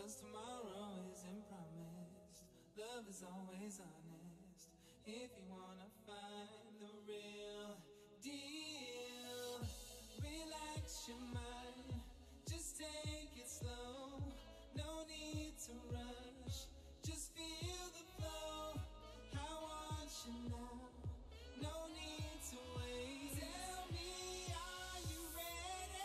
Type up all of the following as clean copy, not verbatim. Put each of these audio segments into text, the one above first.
'cause tomorrow isn't promised. Love is always honest. If you wanna find the real deal, relax your mind, just take it slow. No need to rush, just feel the flow. I want you now, no need to wait. Tell me, are you ready?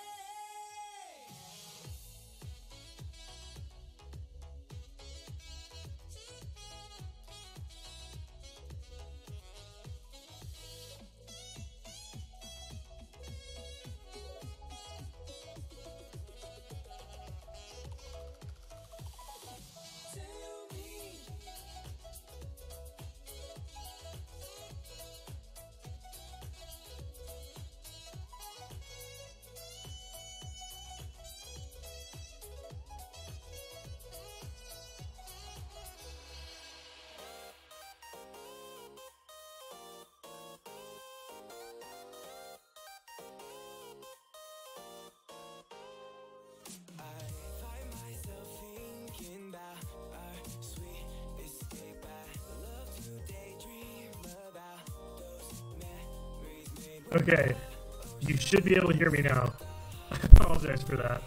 Okay, you should be able to hear me now. I apologize for that.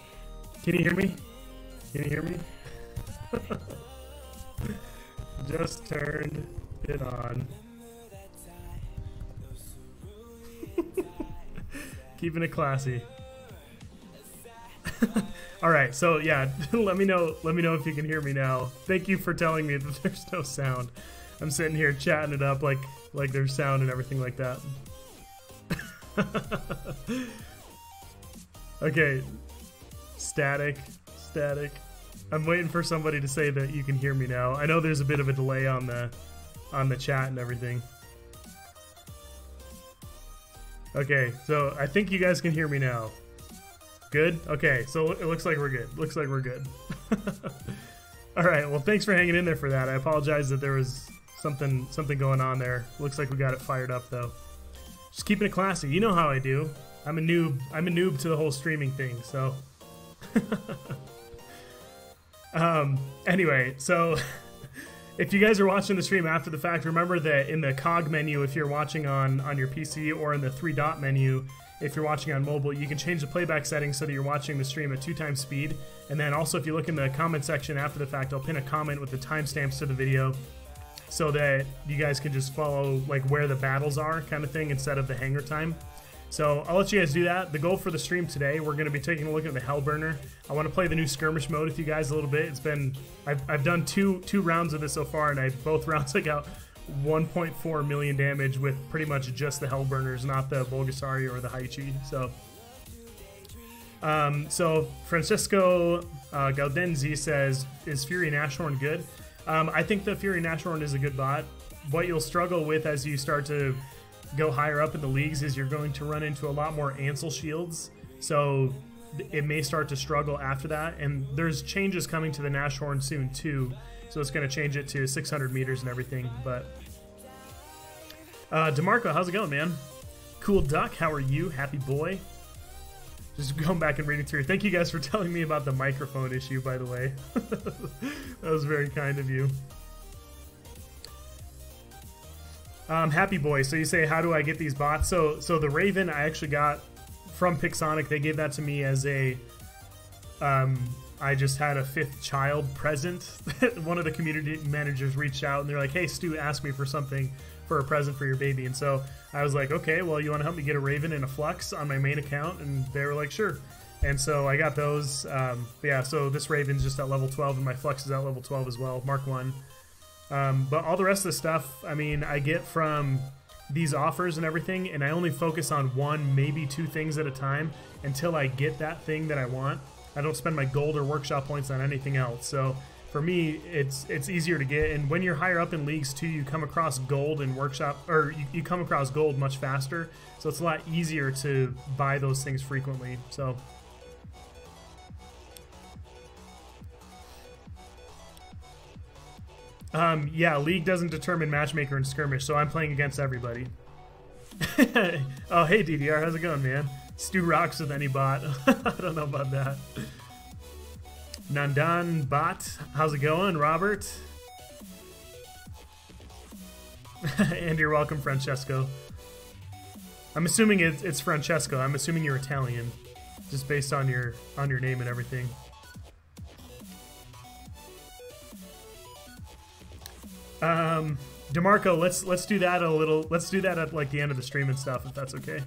Can you hear me? Can you hear me? Just turned it on. Keeping it classy. All right, so yeah, let me know if you can hear me now. Thank you for telling me that there's no sound. I'm sitting here chatting it up like there's sound and everything like that. Okay, static. I'm waiting for somebody to say that you can hear me now. I know there's a bit of a delay on the chat and everything. Okay, so I think you guys can hear me now. Good? Okay, so it looks like we're good. Looks like we're good. All right, well, thanks for hanging in there for that. I apologize that there was something going on there. Looks like we got it fired up though. Just keeping it classy. You know how I do. I'm a noob to the whole streaming thing, so. Anyway, so if you guys are watching the stream after the fact, remember that in the cog menu, if you're watching on your PC, or in the 3-dot menu, if you're watching on mobile, you can change the playback settings so that you're watching the stream at 2x speed. And then also, if you look in the comment section after the fact, I'll pin a comment with the timestamps to the video, so that you guys can just follow like where the battles are kind of thing instead of the hanger time. So I'll let you guys do that. The goal for the stream today, we're going to be taking a look at the Hellburner. I want to play the new Skirmish mode with you guys a little bit. It's been, I've done two rounds of this so far, and both rounds I got 1.4 million damage with pretty much just the Hellburners, not the Bulgasari or the Haichi. So Francisco Gaudenzi says, is Fury Nashorn good? I think the Fury Nashorn is a good bot. What you'll struggle with as you start to go higher up in the leagues is you're going to run into a lot more Ansel shields, so it may start to struggle after that. And there's changes coming to the Nashorn soon too, so it's going to change it to 600 meters and everything. But DeMarco, how's it going, man? Cool Duck, how are you? Happy boy. Just going back and reading through. Thank you guys for telling me about the microphone issue, by the way. That was very kind of you. Happy boy. So you say, how do I get these bots? So the Raven I actually got from Pixonic. They gave that to me as a I just had a 5th child present. One of the community managers reached out and they're like, hey, Stu asked me for something for a present for your baby. And so I was like, okay, well, you want to help me get a Raven and a Flux on my main account? And they were like, sure. And so I got those. Yeah, so this Raven's just at level 12 and my Flux is at level 12 as well, Mark 1. But all the rest of the stuff, I mean, I get from these offers and everything, and I only focus on 1, maybe 2 things at a time until I get that thing that I want. I don't spend my gold or workshop points on anything else. So for me, it's easier to get. And when you're higher up in leagues too, you come across gold and workshop, or you come across gold much faster. So it's a lot easier to buy those things frequently. So. Yeah, League doesn't determine matchmaker and skirmish, so I'm playing against everybody. Oh, hey DDR, how's it going, man? Stu rocks with any bot. I don't know about that. Nandan Bot, how's it going, Robert? And you're welcome, Francesco. I'm assuming it's Francesco. I'm assuming you're Italian, just based on your name and everything. DeMarco, let's do that a little. Let's do that at like the end of the stream and stuff, if that's okay.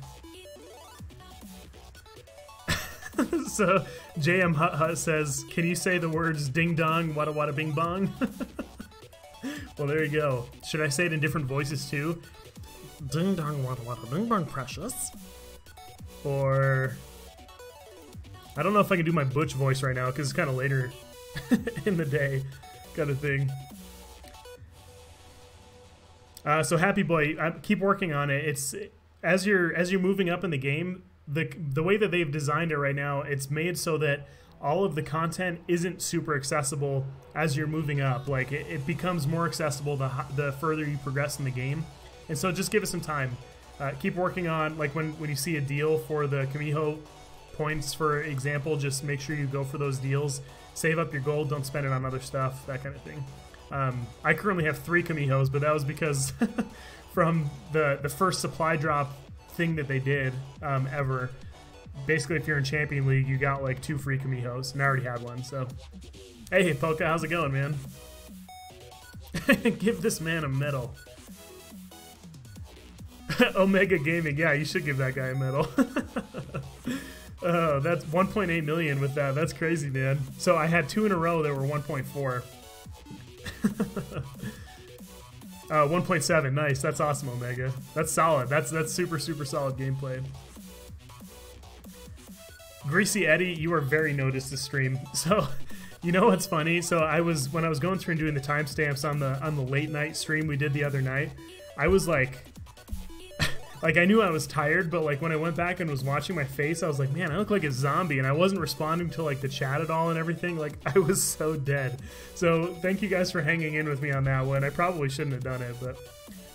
So JM Hut Hut says, "Can you say the words ding dong, wada wada bing bong?" Well, there you go. Should I say it in different voices too? Ding dong, wada wada bing bong, precious. Or I don't know if I can do my Butch voice right now because it's kind of later in the day, kind of thing. So Happy Boy, keep working on it. It's as you're moving up in the game, the way that they've designed it right now, it's made so that all of the content isn't super accessible as you're moving up. Like it becomes more accessible the further you progress in the game. And so just give it some time. Keep working on, like when you see a deal for the Kamiho points, for example, just make sure you go for those deals. Save up your gold, don't spend it on other stuff, that kind of thing. I currently have 3 Kamihos, but that was because from the first supply drop thing that they did ever. Basically, if you're in Champion League, you got like 2 free Kamihos, and I already had one, so. Hey, Polka, how's it going, man? Give this man a medal. Omega Gaming, yeah, you should give that guy a medal. Oh, that's 1.8 million with that. That's crazy, man. So I had 2 in a row that were 1.4. 1.7, nice. That's awesome, Omega. That's solid. That's super solid gameplay. Greasy Eddie, you are very noticed this stream. So, you know what's funny? So when I was going through and doing the timestamps on the late night stream we did the other night, I was like I knew I was tired, but like when I went back and was watching my face, I was like, man, I look like a zombie, and I wasn't responding to like the chat at all and everything. Like I was so dead. So thank you guys for hanging in with me on that one. I probably shouldn't have done it, but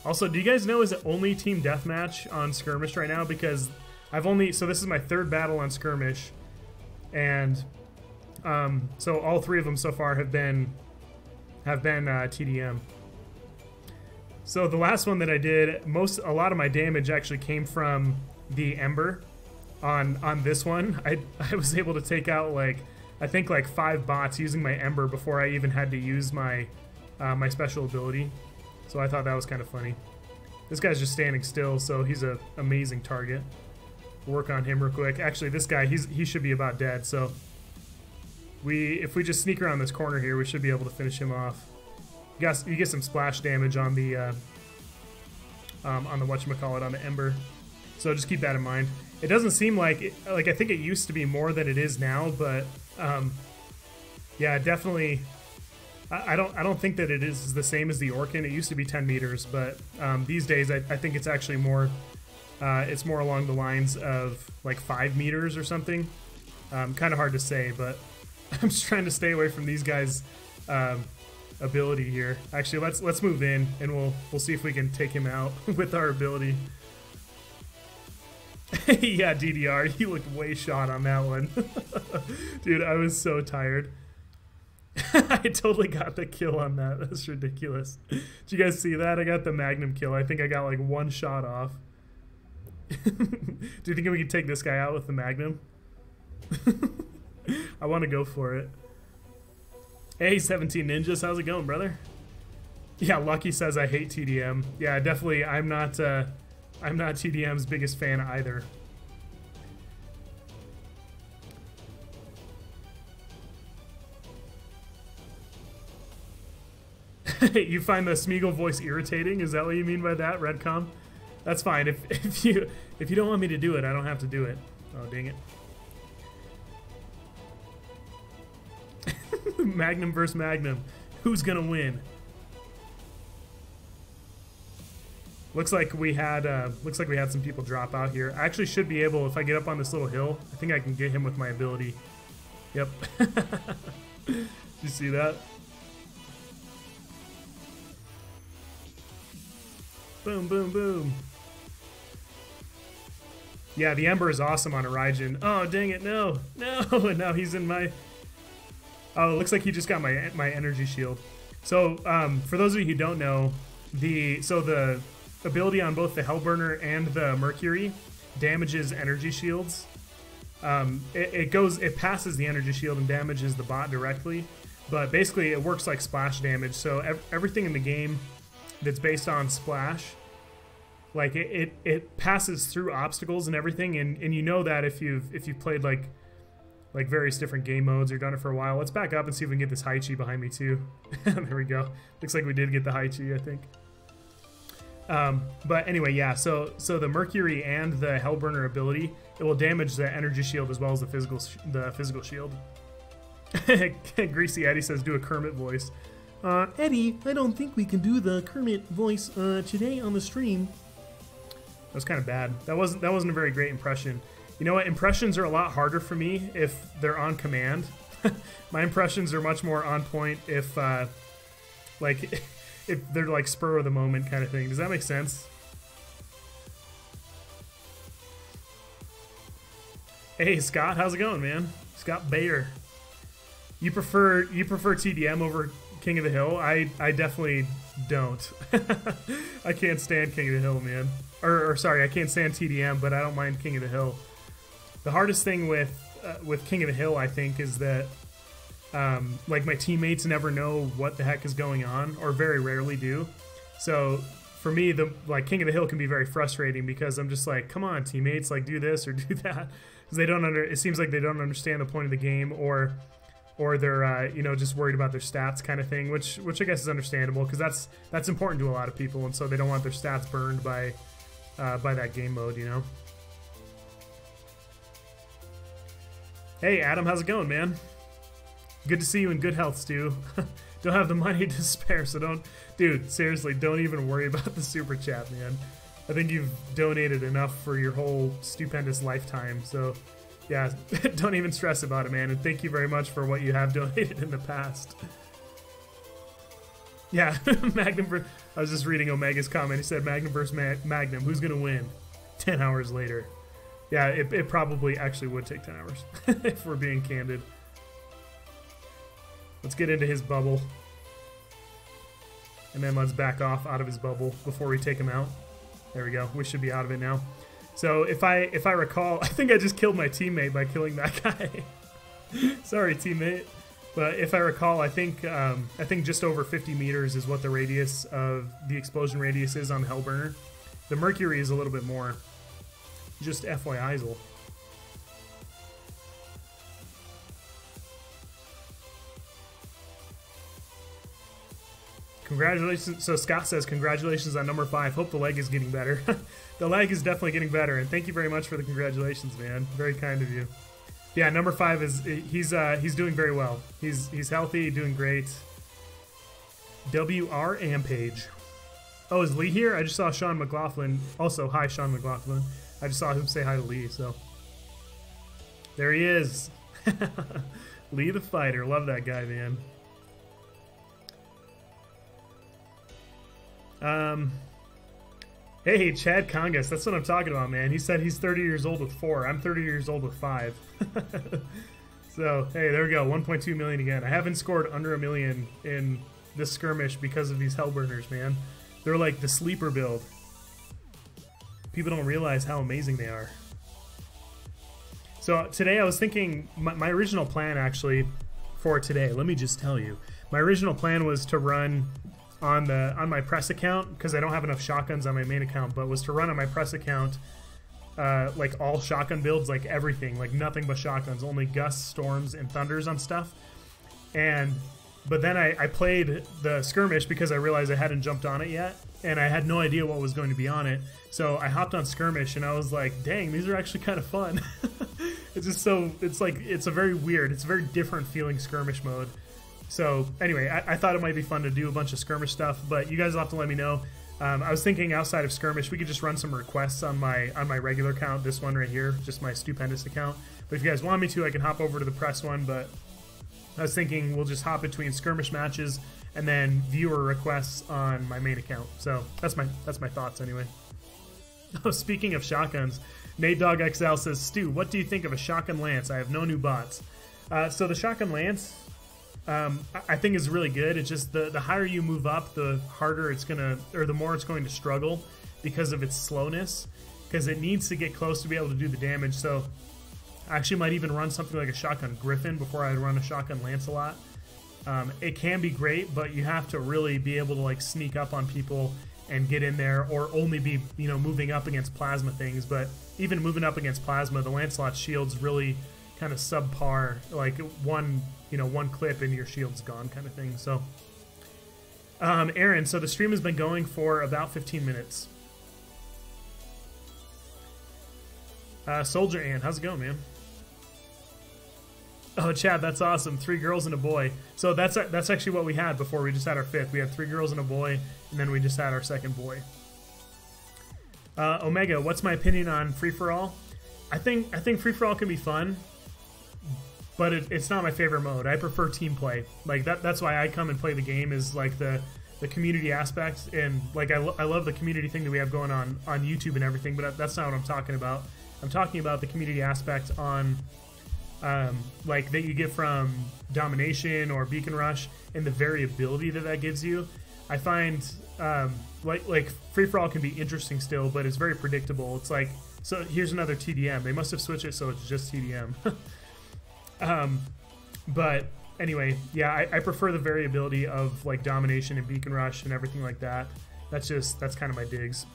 also, do you guys know is it only team deathmatch on Skirmish right now? Because so this is my 3rd battle on Skirmish, and so all 3 of them so far have been TDM. So the last one that I did, a lot of my damage actually came from the Ember. On this one, I was able to take out I think 5 bots using my Ember before I even had to use my my special ability. So I thought that was kind of funny. This guy's just standing still, so he's an amazing target. Work on him real quick. Actually, this guy, he should be about dead. So if we just sneak around this corner here, we should be able to finish him off. You get some splash damage on the whatchamacallit, on the Ember. So just keep that in mind. It doesn't seem like I think it used to be more than it is now, but yeah, definitely. I don't think that it is the same as the Orkin. It used to be 10 meters, but these days I think it's actually more. It's more along the lines of like 5 meters or something. Kind of hard to say, but I'm just trying to stay away from these guys. Ability here. Actually, let's move in and we'll see if we can take him out with our ability. Yeah, DDR, you looked way shot on that one. Dude, I was so tired. I totally got the kill on that. That's ridiculous. Did you guys see that? I got the Magnum kill. I think I got like 1 shot off. Do you think we can take this guy out with the Magnum? I want to go for it. Hey, 17 Ninjas, how's it going, brother? Yeah, Lucky says I hate TDM. Yeah, definitely. I'm not TDM's biggest fan either. You find the Smeagol voice irritating? Is that what you mean by that, Redcom? That's fine. If you don't want me to do it, I don't have to do it. Oh, dang it. Magnum versus Magnum. Who's gonna win? Looks like we had some people drop out here. I actually should be able, if I get up on this little hill, I think I can get him with my ability. Yep. Did you see that? Boom, boom, boom. Yeah, the Ember is awesome on Origin. Oh, dang it, no. No, and now he's in my... Oh, it looks like he just got my energy shield. So for those of you who don't know, the ability on both the Hellburner and the Mercury damages energy shields. It passes the energy shield and damages the bot directly, but basically it works like splash damage. So everything in the game that's based on splash, like it passes through obstacles and everything, and you know that if you've played like various different game modes or done it for a while. Let's back up and see if we can get this Haichi behind me too. There we go. Looks like we did get the Haichi, I think. But anyway, yeah, so the Mercury and the Hellburner ability, it will damage the energy shield as well as the physical shield. Greasy Eddie says do a Kermit voice. Eddie, I don't think we can do the Kermit voice today on the stream. That was kind of bad. That wasn't a very great impression. You know what? Impressions are a lot harder for me if they're on command. My impressions are much more on point if if they're like spur of the moment kind of thing. Does that make sense? Hey Scott, how's it going, man? Scott Bayer. You prefer TDM over King of the Hill? I definitely don't. I can't stand King of the Hill, man. Or sorry, I can't stand TDM, but I don't mind King of the Hill. The hardest thing with King of the Hill, I think, is that like my teammates never know what the heck is going on, or very rarely do. So for me, like King of the Hill can be very frustrating because I'm just like, come on, teammates, like do this or do that, because they don't it seems like they don't understand the point of the game, or they're you know, just worried about their stats kind of thing, which I guess is understandable because that's important to a lot of people, and so they don't want their stats burned by that game mode, you know. Hey Adam, how's it going, man? Good to see you in good health, Stu. Don't have the money to spare, so don't... Dude, seriously, don't even worry about the super chat, man. I think you've donated enough for your whole stupendous lifetime, so... Yeah, don't even stress about it, man, and thank you very much for what you have donated in the past. Yeah, Magnum... I was just reading Omega's comment. He said, Magnum versus Magnum, who's gonna win? 10 hours later. Yeah, it probably actually would take 10 hours, if we're being candid. Let's get into his bubble. And then let's back off out of his bubble before we take him out. There we go. We should be out of it now. So if I recall, I think I just killed my teammate by killing that guy. Sorry, teammate. But if I recall, I think just over 50 meters is what the radius of the explosion radius is on the Hellburner. The Mercury is a little bit more. Just FYI'sel. Congratulations. So Scott says, congratulations on number 5. Hope the leg is getting better. The leg is definitely getting better, and thank you very much for the congratulations, man. Very kind of you. Yeah, number 5 is he's doing very well. He's healthy, doing great. WR Ampage. Oh, is Lee here? I just saw Sean McLaughlin. Also, hi, Sean McLaughlin. I just saw him say hi to Lee, so. There he is. Lee the fighter. Love that guy, man. Hey, Chad Congas. That's what I'm talking about, man. He said he's 30 years old with 4. I'm 30 years old with 5. So, hey, there we go. 1.2 million again. I haven't scored under 1 million in this skirmish because of these Hellburners, man. They're like the sleeper build. People don't realize how amazing they are. So today I was thinking, my original plan actually for today, let me just tell you, my original plan was to run on my press account, because I don't have enough shotguns on my main account, but was to run on my press account like all shotgun builds, like everything, like nothing but shotguns, only gusts, storms, and thunders on stuff. But then I played the skirmish because I realized I hadn't jumped on it yet, and I had no idea what was going to be on it. So I hopped on skirmish, and I was like, dang, these are actually kind of fun. It's just so, it's like, it's a very weird, it's a very different feeling skirmish mode. So anyway, I thought it might be fun to do a bunch of skirmish stuff, but you guys will have to let me know. I was thinking outside of skirmish, we could just run some requests on my regular account, this one right here, just my stupendous account. But if you guys want me to, I can hop over to the press one, but I was thinking we'll just hop between skirmish matches and then viewer requests on my main account. So that's my thoughts anyway. Oh, speaking of shotguns, Nate Dog XL says, Stu, what do you think of a shotgun lance? I have no new bots. So the shotgun lance, I think is really good. It's just the higher you move up, the harder it's gonna, or the more it's going to struggle because of its slowness, because it needs to get close to be able to do the damage. So I actually might even run something like a shotgun Griffin before I run a shotgun Lancelot. It can be great, but you have to really be able to like sneak up on people and get in there, or only be, you know, moving up against plasma things. But even moving up against plasma, the Lancelot shield's really kind of subpar, like one clip and your shield's gone kind of thing. So Aaron, so the stream has been going for about 15 minutes. Soldier Ann, how's it going, man? Oh, Chad, that's awesome. 3 girls and a boy. So that's actually what we had before. We just had our 5th. We had 3 girls and a boy, and then we just had our 2nd boy. Omega, what's my opinion on free-for-all? I think free-for-all can be fun, but it's not my favorite mode. I prefer team play. Like that's why I come and play the game, is like the community aspect, and like I love the community thing that we have going on YouTube and everything, but that's not what I'm talking about. I'm talking about the community aspect on like that you get from domination or beacon rush, and the variability that gives you. I find like free-for-all can be interesting still, but it's very predictable. It's like, so here's another TDM. They must have switched it so it's just TDM. But anyway, yeah, I prefer the variability of like domination and beacon rush and everything like that. That's kind of my digs.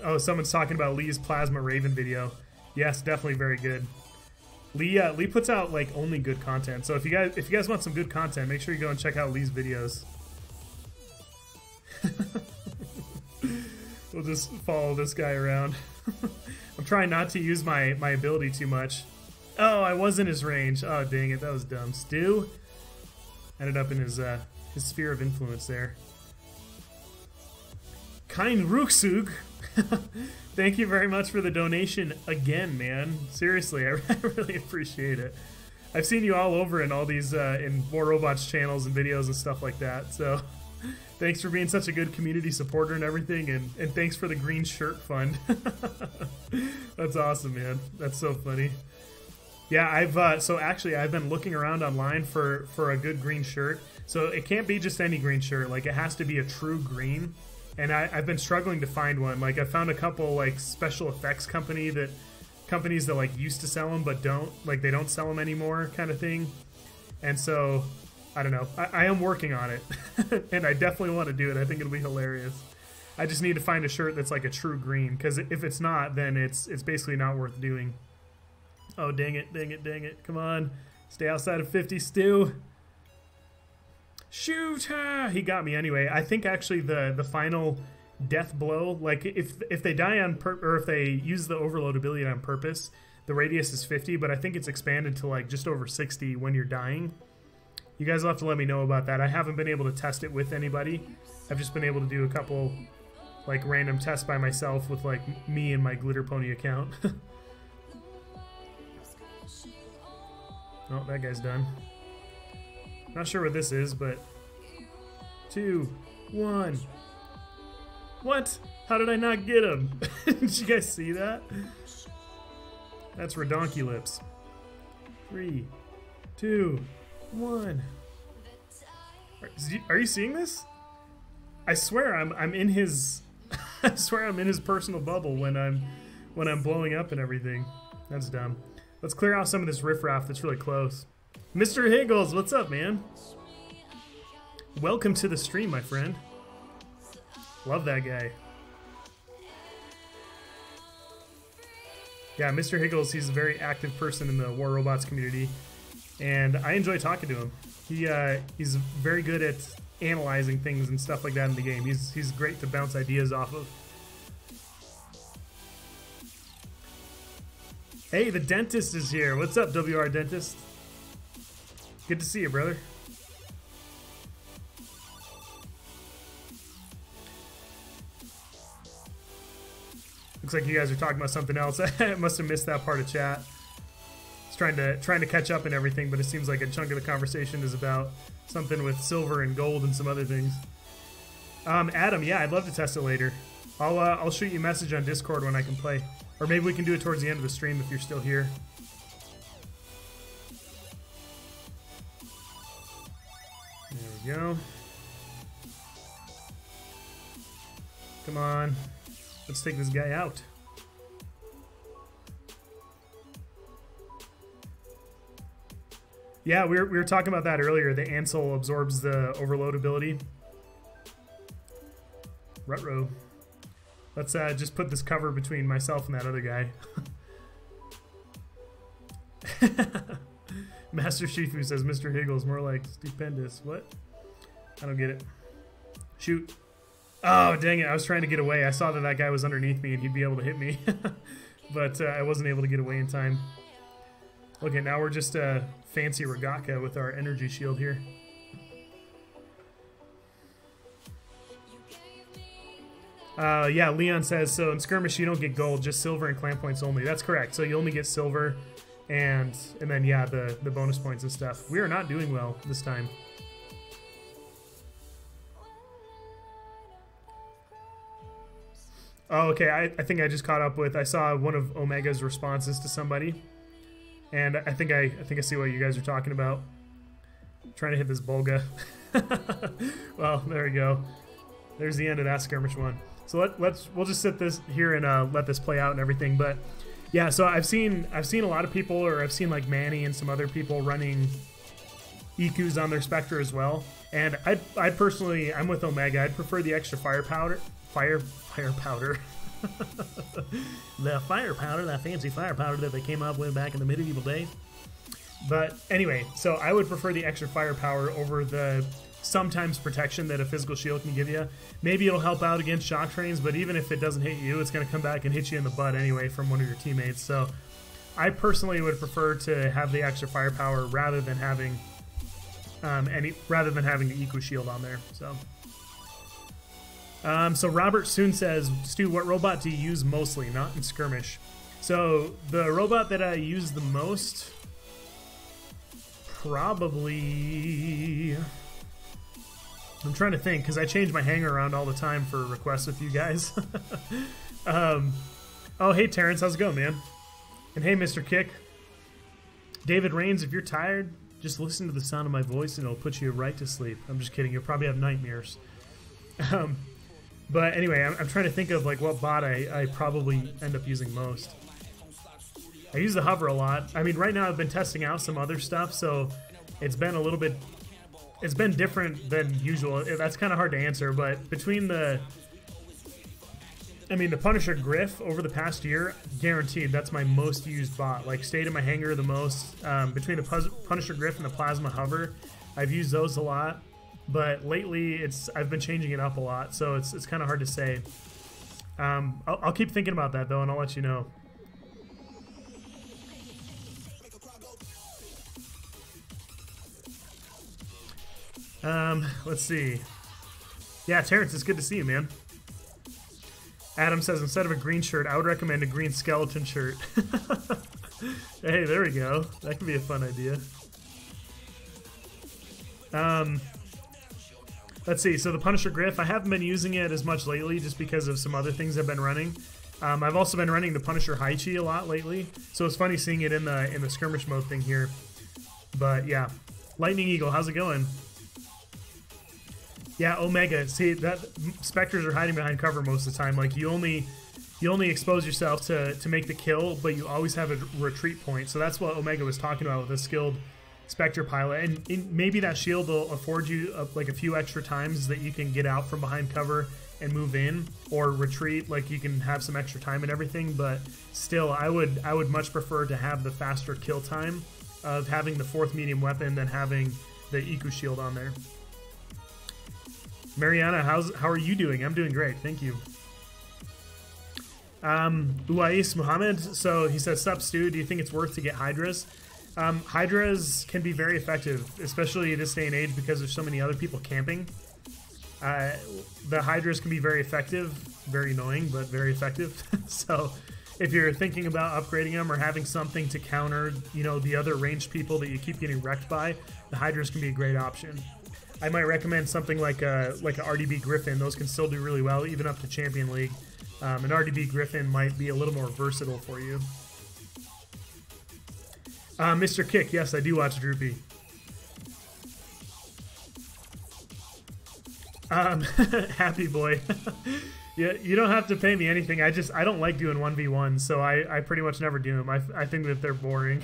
Oh, someone's talking about Lee's Plasma Raven video. Yes, definitely very good. Lee puts out like only good content. So if you guys want some good content, make sure you go and check out Lee's videos. We'll just follow this guy around. I'm trying not to use my ability too much. Oh, I was in his range. Oh, dang it, that was dumb. Stu ended up in his sphere of influence there. Kind Ruksug. Thank you very much for the donation again, man. Seriously, I really appreciate it. I've seen you all over in all these in War Robots channels and videos and stuff like that. So thanks for being such a good community supporter and everything, and thanks for the green shirt fund. That's awesome, man. That's so funny. Yeah, I've been looking around online for a good green shirt. So it can't be just any green shirt. Like, it has to be a true green. And I've been struggling to find one. Like, I found a couple like special effects companies that like used to sell them but don't, like, they don't sell them anymore kind of thing. And so I don't know. I am working on it, and I definitely want to do it. I think it'll be hilarious. I just need to find a shirt that's like a true green, because if it's not, then it's basically not worth doing. Oh, dang it, dang it, dang it. Come on. Stay outside of 50, Stu. Shoot! He got me anyway. I think actually the final death blow, like if they die on or if they use the overload ability on purpose, the radius is 50, but I think it's expanded to like just over 60 when you're dying. You guys will have to let me know about that. I haven't been able to test it with anybody. I've just been able to do a couple like random tests by myself with like me and my Glitter Pony account. Oh, that guy's done. Not sure what this is, but 2, 1. What? How did I not get him? Did you guys see that? That's Redonkulips. 3, 2, 1. Are you seeing this? I swear I'm in his. I swear I'm in his personal bubble when I'm blowing up and everything. That's dumb. Let's clear out some of this riffraff that's really close. Mr. Higgles, what's up, man? Welcome to the stream, my friend. Love that guy. Yeah, Mr. Higgles, he's a very active person in the War Robots community, and I enjoy talking to him. He's very good at analyzing things and stuff like that in the game. He's great to bounce ideas off of. Hey, the dentist is here. What's up, WR Dentist? Good to see you, brother. Looks like you guys are talking about something else. I must have missed that part of chat. It's trying to catch up and everything, but it seems like a chunk of the conversation is about something with silver and gold and some other things. Adam, yeah, I'd love to test it later. I'll shoot you a message on Discord when I can play, or maybe we can do it towards the end of the stream if you're still here. we go. Come on. Let's take this guy out. Yeah, we were talking about that earlier. The Ansel absorbs the overload ability. Rutrow. Let's just put this cover between myself and that other guy. Master Shifu says Mr. Higgles more like stupendous. What? I don't get it. Shoot. Oh, dang it. I was trying to get away. I saw that that guy was underneath me and he'd be able to hit me. But I wasn't able to get away in time. Okay, now we're just fancy Ragaka with our energy shield here. Yeah, Leon says, so in Skirmish you don't get gold, just silver and clan points only. That's correct. So you only get silver and then, yeah, the bonus points and stuff. We are not doing well this time. Oh, okay, I think I just caught up with, I saw one of Omega's responses to somebody. And I think I see what you guys are talking about. I'm trying to hit this Bolga. Well, there we go. There's the end of that Skirmish one. So we'll just sit this here and let this play out and everything. But yeah, so I've seen a lot of people, or I've seen like Manny and some other people running EQs on their Spectre as well. And I personally, I'm with Omega. I'd prefer the extra fire powder. The fire powder, that fancy fire powder that they came up with back in the medieval days. But anyway, so I would prefer the extra firepower over the sometimes protection that a physical shield can give you. Maybe it'll help out against shock trains, but even if it doesn't hit you, it's going to come back and hit you in the butt anyway from one of your teammates. So I personally would prefer to have the extra firepower rather than having the eco shield on there. So Robert Soon says, Stu, what robot do you use mostly? Not in Skirmish. So the robot that I use the most, probably, I'm trying to think because I change my hanger around all the time for requests with you guys. Oh, hey Terrence, how's it going, man? And hey, Mr. Kick. David Rains, if you're tired, just listen to the sound of my voice and it'll put you right to sleep. I'm just kidding. You'll probably have nightmares. But anyway, I'm trying to think of like what bot I probably end up using most. I use the hover a lot. I mean, right now I've been testing out some other stuff, so it's been a little bit, it's been different than usual. That's kind of hard to answer, but between the Punisher Griff over the past year, guaranteed that's my most used bot. Like, stayed in my hangar the most. Between the Punisher Griff and the Plasma Hover, I've used those a lot. But lately, I've been changing it up a lot, so it's kind of hard to say. I'll keep thinking about that though, and I'll let you know. Let's see. Yeah, Terrence, it's good to see you, man. Adam says instead of a green shirt, I would recommend a green skeleton shirt. Hey, there we go. That could be a fun idea. Let's see, so the Punisher Griff, I haven't been using it as much lately just because of some other things I've been running. I've also been running the Punisher Haichi a lot lately, so it's funny seeing it in the skirmish mode thing here. But yeah, Lightning Eagle, how's it going? Yeah, Omega, see, that Spectres are hiding behind cover most of the time. Like, you only expose yourself to make the kill, but you always have a retreat point. So that's what Omega was talking about with a skilled Spectre pilot, and maybe that shield will afford you like a few extra times that you can get out from behind cover and move in or retreat. Like, you can have some extra time and everything, but still, I would much prefer to have the faster kill time of having the 4th medium weapon than having the eco shield on there. Mariana, how are you doing? I'm doing great, thank you. Uwais Muhammad, so he says, sup Stu, do you think it's worth to get Hydras? Hydras can be very effective, especially this day and age because there's so many other people camping. The Hydras can be very effective, very annoying, but very effective. So if you're thinking about upgrading them or having something to counter, you know, the other ranged people that you keep getting wrecked by, the Hydras can be a great option. I might recommend something like a RDB Griffin. Those can still do really well, even up to Champion League. An RDB Griffin might be a little more versatile for you. Mr. Kick, yes, I do watch Droopy. Happy boy. Yeah, you don't have to pay me anything. I don't like doing 1v1, so I pretty much never do them. I think that they're boring.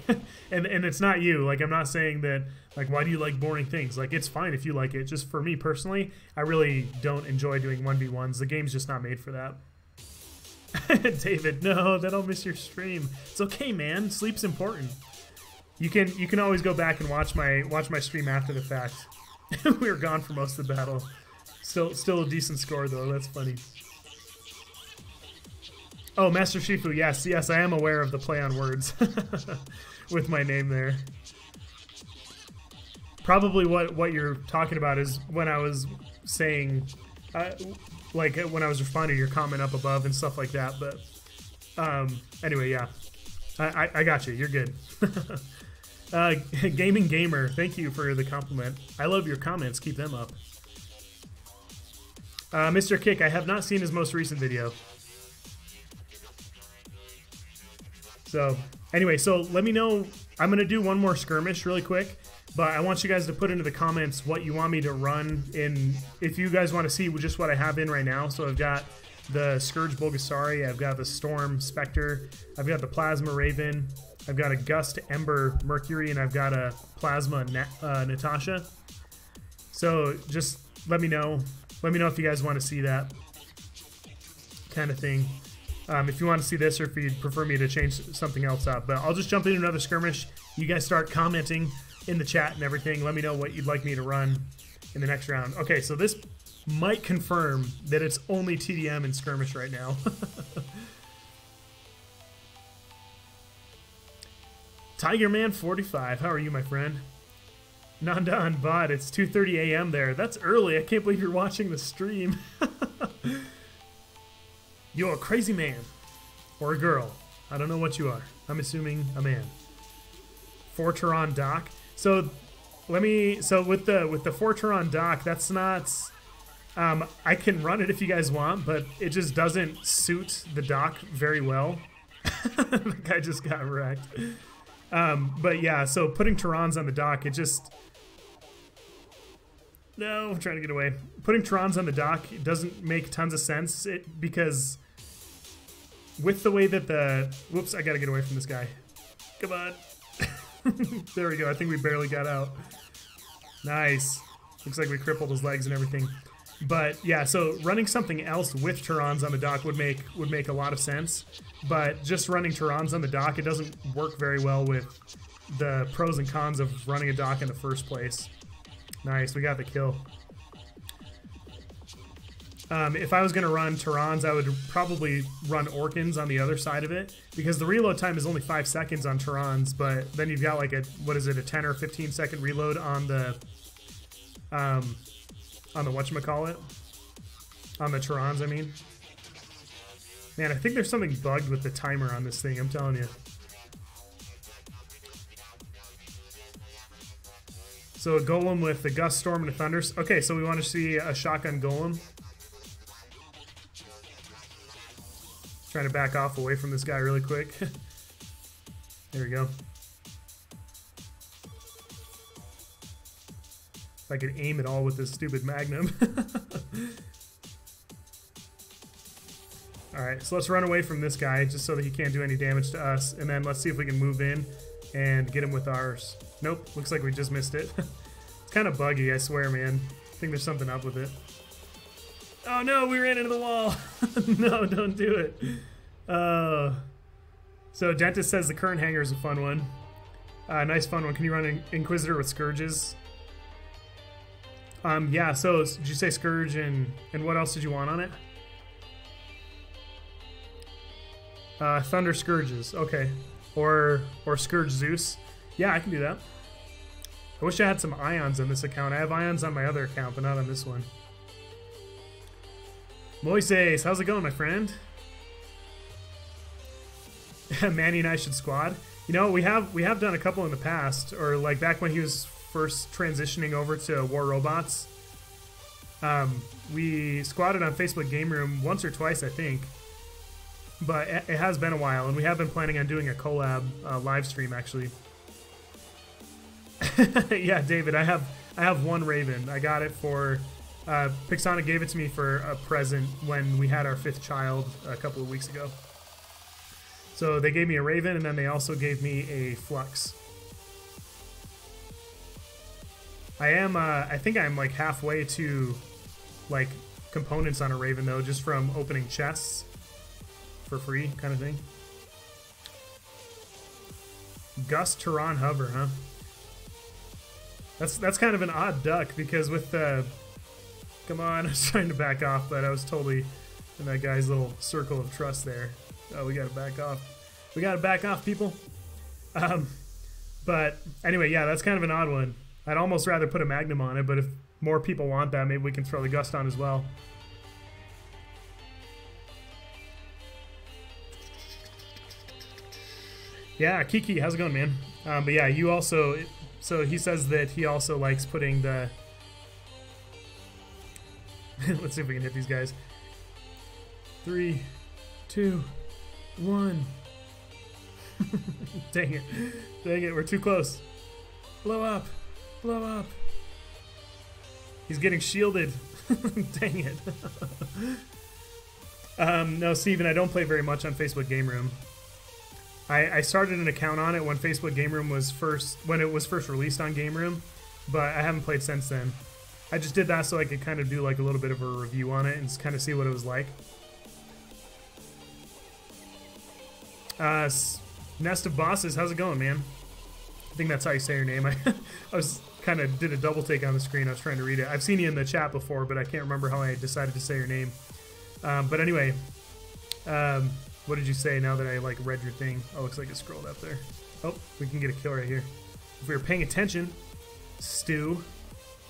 and it's not you. Like, I'm not saying that, like, why do you like boring things? Like, it's fine if you like it. Just for me personally, I really don't enjoy doing 1v1s. The game's just not made for that. David, no, then I'll miss your stream. It's okay, man. Sleep's important. You can always go back and watch my stream after the fact. We were gone for most of the battle. Still a decent score though. That's funny. Oh, Master Shifu, yes, I am aware of the play on words with my name there. Probably what you're talking about is when I was saying, like when I was responding to your comment up above and stuff like that. But anyway, yeah, I got you. You're good. Gaming Gamer, thank you for the compliment. I love your comments. Keep them up. Mr. Kick, I have not seen his most recent video. So, anyway, so let me know. I'm going to do one more skirmish really quick, but I want you guys to put into the comments what you want me to run in, if you guys want to see just what I have in right now. So I've got the Scourge Bulgasari, I've got the Storm Spectre, I've got the Plasma Raven, I've got a Gust Ember Mercury, and I've got a Plasma Natasha. So just let me know. Let me know if you guys want to see that kind of thing. If you want to see this, or if you'd prefer me to change something else up. But I'll just jump into another skirmish. You guys start commenting in the chat and everything. Let me know what you'd like me to run in the next round. Okay, so this might confirm that it's only TDM and skirmish right now. Tigerman45, how are you, my friend? Nanda on bot, it's 2:30 a.m. there. That's early. I can't believe you're watching the stream. You're a crazy man. Or a girl. I don't know what you are. I'm assuming a man. Forteron dock. So with the Forteron dock, that's not I can run it if you guys want, but it just doesn't suit the dock very well. The guy just got wrecked. But yeah, so putting Terrans on the dock, it just... No, I'm trying to get away. Putting Terrans on the dock, it doesn't make tons of sense because with the way that the... Whoops, I gotta get away from this guy. Come on. There we go. I think we barely got out. Nice. Looks like we crippled his legs and everything. But yeah, so running something else with Terrans on the dock would make a lot of sense. But just running Terrans on the dock, it doesn't work very well with the pros and cons of running a dock in the first place. Nice, we got the kill. If I was going to run Terrans, I would probably run Orkans on the other side of it, because the reload time is only 5 seconds on Terrans, but then you've got like a, what is it, a 10 or 15 second reload on the whatchamacallit? On the Terrans, I mean. Man, I think there's something bugged with the timer on this thing, I'm telling you. So a Golem with the Gust, Storm, and a Thunder. Okay, so we want to see a Shotgun Golem. Trying to back off away from this guy really quick. There we go. If I could aim at all with this stupid Magnum. Alright, so let's run away from this guy just so that he can't do any damage to us. And then let's see if we can move in and get him with ours. Nope, looks like we just missed it. It's kind of buggy, I swear, man. I think there's something up with it. Oh no, we ran into the wall. No, don't do it. So Dentist says the current hanger is a fun one. Nice fun one. Can you run an Inquisitor with Scourges? Yeah, so did you say Scourge and what else did you want on it? Thunder Scourges, okay. Or Scourge Zeus. Yeah, I can do that. I wish I had some Ions on this account. I have Ions on my other account, but not on this one. Moises, how's it going, my friend? Manny and I should squad. You know, we have done a couple in the past, or like back when he was first transitioning over to War Robots. We squatted on Facebook Game Room once or twice, I think. But it has been a while, and we have been planning on doing a collab live stream, actually. Yeah, David, I have one Raven. I got it for Pixonic gave it to me for a present when we had our 5th child a couple of weeks ago. So they gave me a Raven, and then they also gave me a Flux. I think I'm like halfway to like components on a Raven though, just from opening chests for free kind of thing. Gust Tehran Hover, huh? That's kind of an odd duck because with the... Come on, I was trying to back off, but I was totally in that guy's little circle of trust there. Oh, we gotta back off. We gotta back off, people. But anyway, yeah, that's kind of an odd one. I'd almost rather put a Magnum on it, but if more people want that, maybe we can throw the Gust on as well. Yeah, Kiki, how's it going, man? But yeah, you also... So he says that he also likes putting the... Let's see if we can hit these guys. 3, 2, 1. Dang it. Dang it, we're too close. Blow up. Blow up. He's getting shielded. Dang it. No, Steven, I don't play very much on Facebook Game Room. I started an account on it when Facebook Game Room was first released on Game Room, but I haven't played since then. I just did that so I could kind of do like a little bit of a review on it and just kind of see what it was like. Nest of Bosses, how's it going, man? I think that's how you say your name. I was kind of did a double take on the screen. I was trying to read it. I've seen you in the chat before, but I can't remember how I decided to say your name. But anyway, what did you say now that I like read your thing? Oh, looks like it scrolled up there. Oh, we can get a kill right here. If we were paying attention, Stu.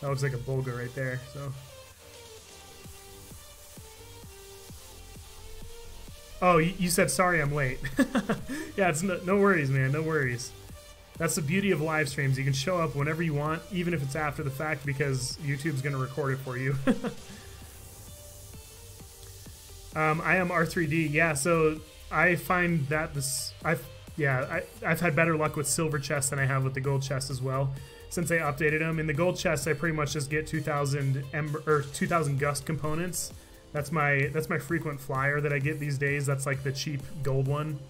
That looks like a Bulga right there, so. Oh, you said sorry I'm late. Yeah, it's no worries, man, no worries. That's the beauty of live streams. You can show up whenever you want, even if it's after the fact, because YouTube's going to record it for you. I am R3D. Yeah, so I find that I've had better luck with silver chests than I have with the gold chest as well. Since they updated them, in the gold chest, I pretty much just get 2,000 Gust components. That's my frequent flyer that I get these days. That's like the cheap gold one.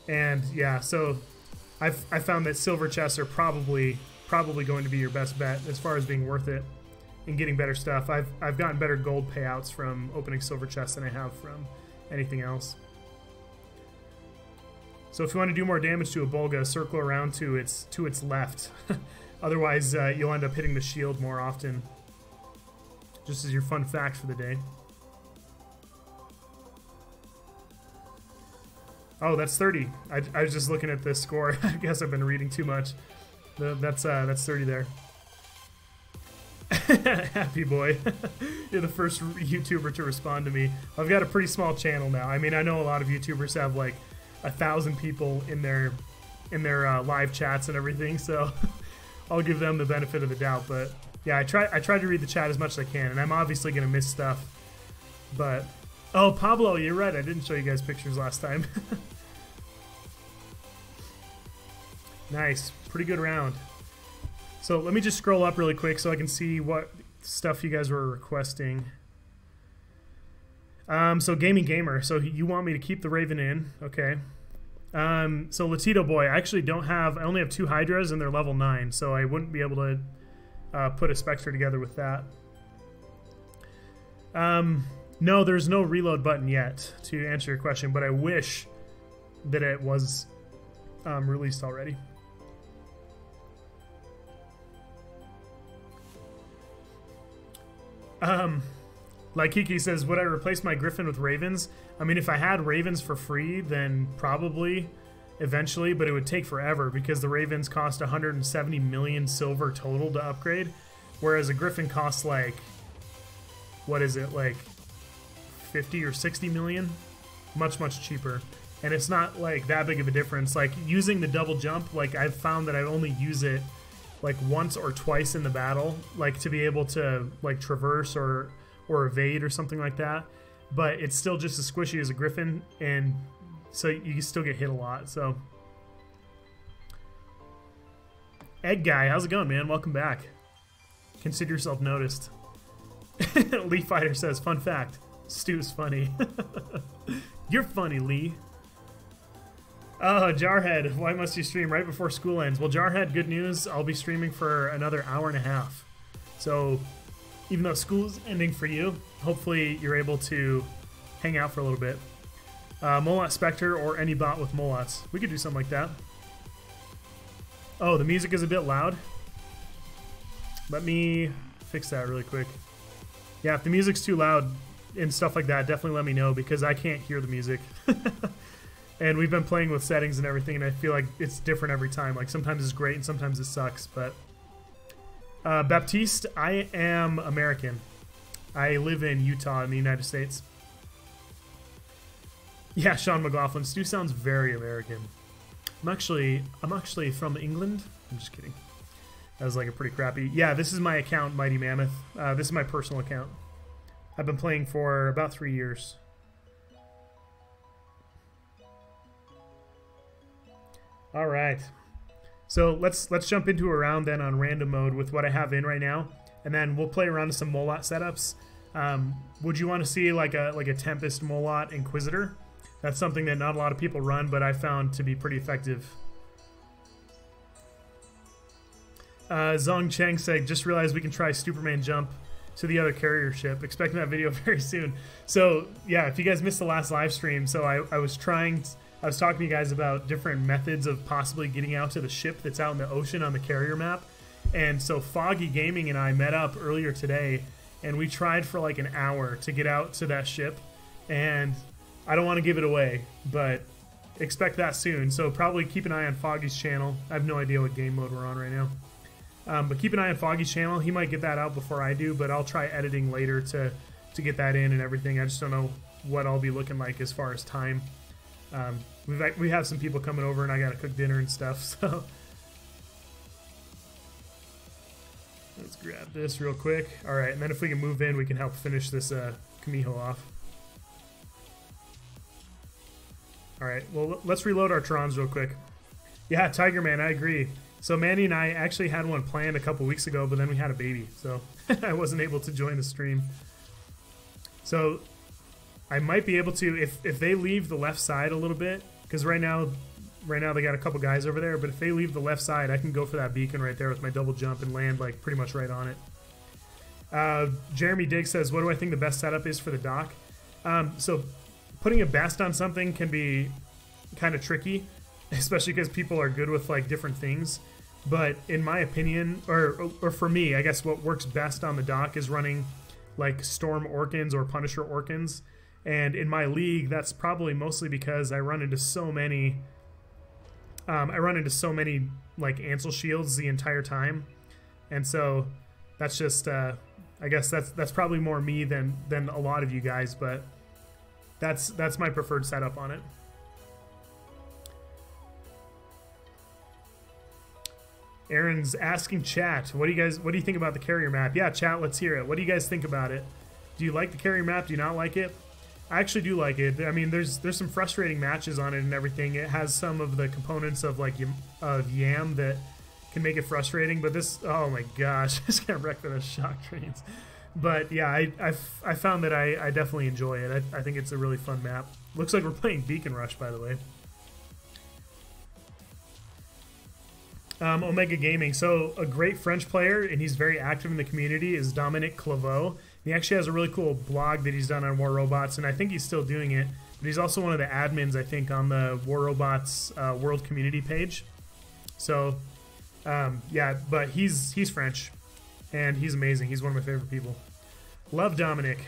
And yeah, so I found that silver chests are probably going to be your best bet as far as being worth it and getting better stuff. I've gotten better gold payouts from opening silver chests than I have from anything else. So if you want to do more damage to a Bulga, circle around to its left. Otherwise, you'll end up hitting the shield more often. Just as your fun fact for the day. Oh, that's 30. I was just looking at this score. I guess I've been reading too much. That's 30 there. Happy boy. You're the first YouTuber to respond to me. I've got a pretty small channel now. I mean, I know a lot of YouTubers have like 1,000 people in their live chats and everything, so I'll give them the benefit of the doubt. But yeah, I try to read the chat as much as I can, and I'm obviously gonna miss stuff. But oh, Pablo, you're right. I didn't show you guys pictures last time. Nice, pretty good round. So let me just scroll up really quick so I can see what stuff you guys were requesting. So Gaming Gamer, so you want me to keep the Raven in, okay. So Latito Boy, I actually don't have, I only have 2 Hydras and they're level 9, so I wouldn't be able to put a Spectre together with that. No, there's no reload button yet to answer your question, but I wish that it was released already. Like Kiki says, would I replace my Griffin with Ravens? I mean, if I had Ravens for free, then probably eventually, but it would take forever because the Ravens cost 170 million silver total to upgrade, whereas a Griffin costs like, what is it, like 50 or 60 million? Much cheaper. And it's not like that big of a difference. Like using the double jump, like I've found that I only use it like once or twice in the battle, like to be able to like traverse or evade or something like that, but it's still just as squishy as a Griffin, and so you can still get hit a lot. So Egg Guy, how's it going, man? Welcome back. Consider yourself noticed. Lee Fighter says, fun fact, Stu's funny. You're funny, Lee. Oh, Jarhead, why must you stream right before school ends? Well, Jarhead, good news. I'll be streaming for another hour and a half. So, even though school's ending for you, hopefully you're able to hang out for a little bit. Molat Spectre or any bot with Molats. We could do something like that. Oh, the music is a bit loud. Let me fix that really quick. Yeah, if the music's too loud and stuff like that, definitely let me know because I can't hear the music. And we've been playing with settings and everything, and I feel like it's different every time. Like, sometimes it's great and sometimes it sucks, but... Baptiste, I am American. I live in Utah in the United States. Yeah, Sean McLaughlin. Stu sounds very American. I'm actually from England. I'm just kidding. That was like a pretty crappy... Yeah, this is my account, Mighty Mammoth. This is my personal account. I've been playing for about 3 years. All right. So let's jump into a round then on random mode with what I have in right now, and then we'll play around with some Molat setups. Would you want to see like a Tempest Molat Inquisitor? That's something that not a lot of people run, but I found to be pretty effective. Zong Cheng said, just realized we can try Superman jump to the other carrier ship. Expecting that video very soon. So yeah, if you guys missed the last live stream, so I was talking to you guys about different methods of possibly getting out to the ship that's out in the ocean on the carrier map. And so Foggy Gaming and I met up earlier today, and we tried for like an hour to get out to that ship. And I don't want to give it away, but expect that soon. So probably keep an eye on Foggy's channel. I have no idea what game mode we're on right now. But keep an eye on Foggy's channel. He might get that out before I do, but I'll try editing later to get that in and everything. I just don't know what I'll be looking like as far as time. We have some people coming over, and I gotta cook dinner and stuff, so let's grab this real quick. All right, and then if we can move in, we can help finish this Kamiho off. All right, well, let's reload our Trons real quick. Yeah, Tiger Man, I agree. So Mandy and I actually had one planned a couple weeks ago, but then we had a baby, so I wasn't able to join the stream. So I might be able to, if they leave the left side a little bit, because right now they got a couple guys over there, but if they leave the left side, I can go for that beacon right there with my double jump and land like pretty much right on it. Jeremy Diggs says, what do I think the best setup is for the dock? So putting a best on something can be kind of tricky, especially because people are good with like different things. But in my opinion, or for me, I guess what works best on the dock is running like Storm Orkans or Punisher Orkans. And in my league, that's probably mostly because I run into so many like Ansel shields the entire time, and so that's just I guess that's probably more me than a lot of you guys, but that's my preferred setup on it. Aaron's asking chat, what do you think about the carrier map? Yeah, chat, let's hear it. What do you guys think about it? Do you like the carrier map? Do you not like it? I actually do like it. I mean, there's some frustrating matches on it and everything. It has some of the components of like Yam that can make it frustrating, but this, oh my gosh, I just got wrecked by those shock trains. But yeah, I found that I definitely enjoy it. I think it's a really fun map. Looks like we're playing Beacon Rush, by the way. Omega Gaming. So a great French player, and he's very active in the community, is Dominic Claveau. He actually has a really cool blog that he's done on War Robots, and I think he's still doing it. But he's also one of the admins, I think, on the War Robots World Community page. So, yeah, but he's French, and he's amazing. He's one of my favorite people. Love Dominic.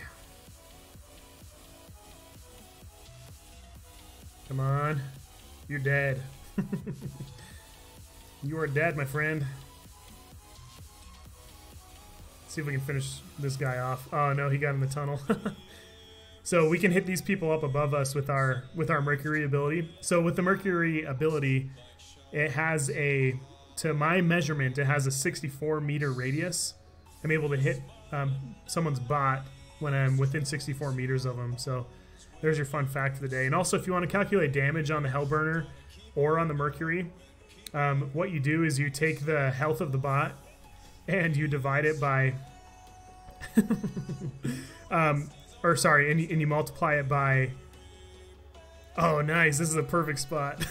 Come on. You're dead. You are dead, my friend. Let's see if we can finish this guy off. Oh no, he got in the tunnel. So we can hit these people up above us with our Mercury ability. So with the Mercury ability, it has a, to my measurement, it has a 64-meter radius. I'm able to hit someone's bot when I'm within 64 meters of them. So there's your fun fact of the day. And also, if you want to calculate damage on the Hellburner or on the Mercury, what you do is you take the health of the bot and you divide it by, or sorry, and you multiply it by, oh nice, this is a perfect spot.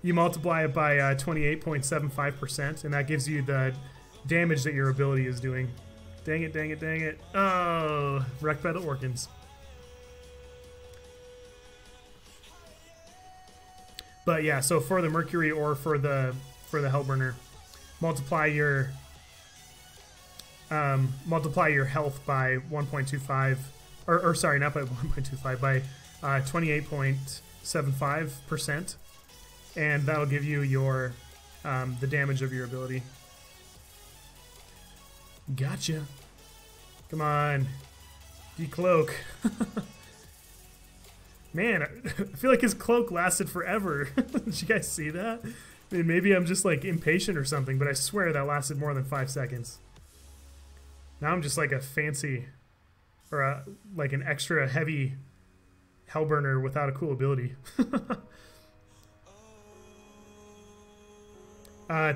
You multiply it by 28.75%, and that gives you the damage that your ability is doing. Dang it, dang it, dang it. Oh, wrecked by the Orkins. But yeah, so for the Mercury or for the Hellburner, multiply your health by 1.25, or sorry, not by 1.25, by 28.75%, and that'll give you your the damage of your ability. Gotcha. Come on, decloak. Man, I feel like his cloak lasted forever. Did you guys see that? I mean, maybe I'm just like impatient or something, but I swear that lasted more than 5 seconds. Now I'm just like a fancy, or like an extra heavy Hellburner without a cool ability.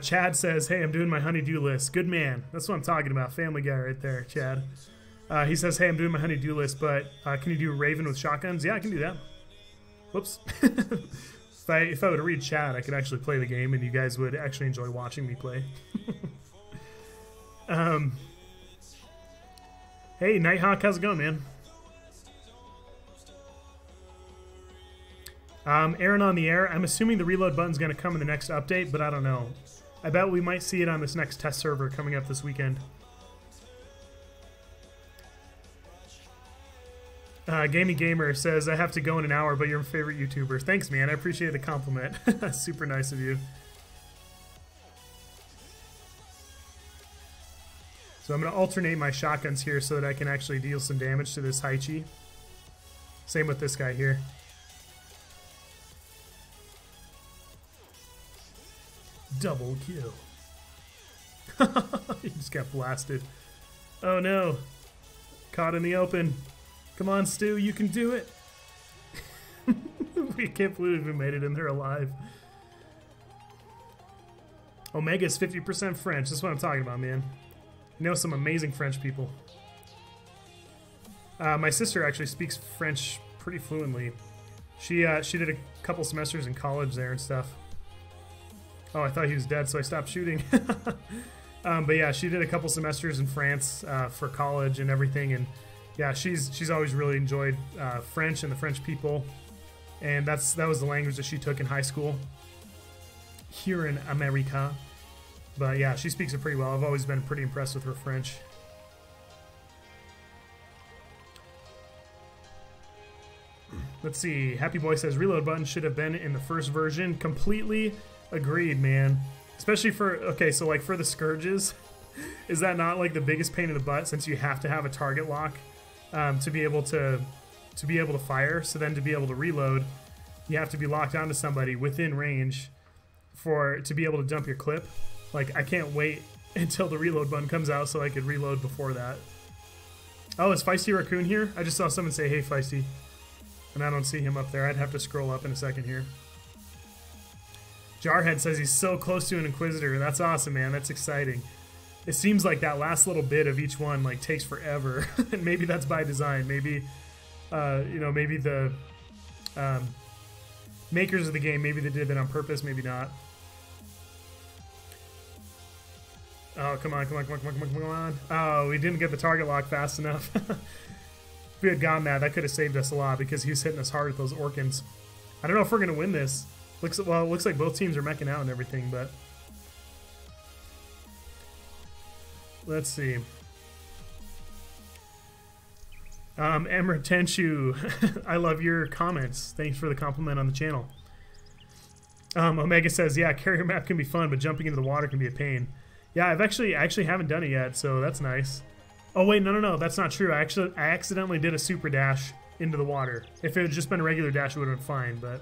Chad says, hey, I'm doing my honey-do list. Good man. That's what I'm talking about. Family guy right there, Chad. He says, hey, I'm doing my honey-do list, but can you do Raven with shotguns? Yeah, I can do that. Whoops. If I would read chat, I could actually play the game, and you guys would actually enjoy watching me play. Hey, Nighthawk, how's it going, man? Aaron on the air. I'm assuming the reload button's going to come in the next update, but I don't know. I bet we might see it on this next test server coming up this weekend. Gamey Gamer says, I have to go in an hour, but you're my favorite YouTuber. Thanks, man. I appreciate the compliment. Super nice of you. So I'm going to alternate my shotguns here so that I can actually deal some damage to this Haichi. Same with this guy here. Double kill. He just got blasted. Oh no. Caught in the open. Come on, Stu, you can do it. We can't believe we made it in there alive. Omega's 50% French. That's what I'm talking about, man. You know some amazing French people. My sister actually speaks French pretty fluently. She did a couple semesters in college there and stuff. Oh, I thought he was dead, so I stopped shooting. But yeah, she did a couple semesters in France for college and everything, and yeah, she's always really enjoyed French and the French people, and that was the language that she took in high school here in America. But yeah, she speaks it pretty well. I've always been pretty impressed with her French. Let's see. Happy Boy says reload button should have been in the first version. Completely agreed, man. Especially for, okay, so like for the Scourges, is that not like the biggest pain in the butt, since you have to have a target lock to be able to fire? So then to be able to reload, you have to be locked onto somebody within range to be able to dump your clip. Like, I can't wait until the reload button comes out so I could reload before that. Oh, is Feisty Raccoon here? I just saw someone say, hey, Feisty. And I don't see him up there. I'd have to scroll up in a second here. Jarhead says he's so close to an Inquisitor. That's awesome, man. That's exciting. It seems like that last little bit of each one like takes forever. And maybe that's by design. Maybe, you know, maybe the makers of the game, maybe they did that on purpose, maybe not. Oh, come on, come on, come on, come on, come on, come on. Oh, we didn't get the target lock fast enough. If we had gotten that could have saved us a lot, because he was hitting us hard with those Orkins. I don't know if we're going to win this. Well, it looks like both teams are meching out and everything, but let's see. Emmer Tenshu, I love your comments. Thanks for the compliment on the channel. Omega says, yeah, carrier map can be fun, but jumping into the water can be a pain. Yeah, I actually haven't done it yet, so that's nice. Oh wait, no, that's not true. I accidentally did a super dash into the water. If it had just been a regular dash, it would have been fine, but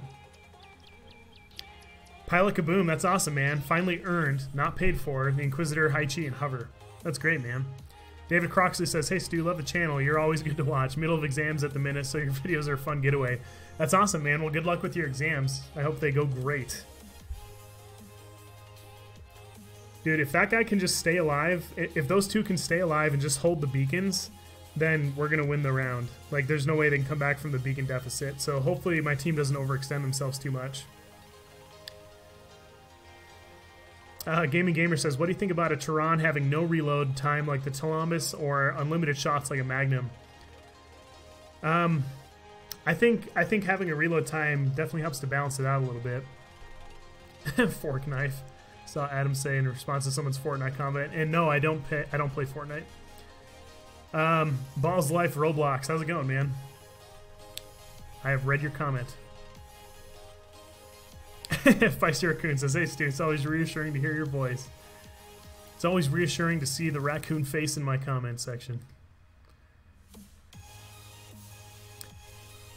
Pilot Kaboom, that's awesome, man. Finally earned, not paid for, the Inquisitor, Haichi, and Hover. That's great, man. David Croxley says, hey Stu, love the channel. You're always good to watch. Middle of exams at the minute, so your videos are a fun getaway. That's awesome, man. Well, good luck with your exams. I hope they go great. Dude, if that guy can just stay alive, if those two can stay alive and just hold the beacons, then we're going to win the round. Like, there's no way they can come back from the beacon deficit. So hopefully my team doesn't overextend themselves too much. Gaming Gamer says, what do you think about a Tehran having no reload time like the Columbus or unlimited shots like a Magnum? I think having a reload time definitely helps to balance it out a little bit. Fork knife. Saw Adam say in response to someone's Fortnite comment. And no, I don't play Fortnite. Balls Life Roblox. How's it going, man? I have read your comment. Feisty Raccoon says, hey Stu, it's always reassuring to hear your voice. It's always reassuring to see the raccoon face in my comment section.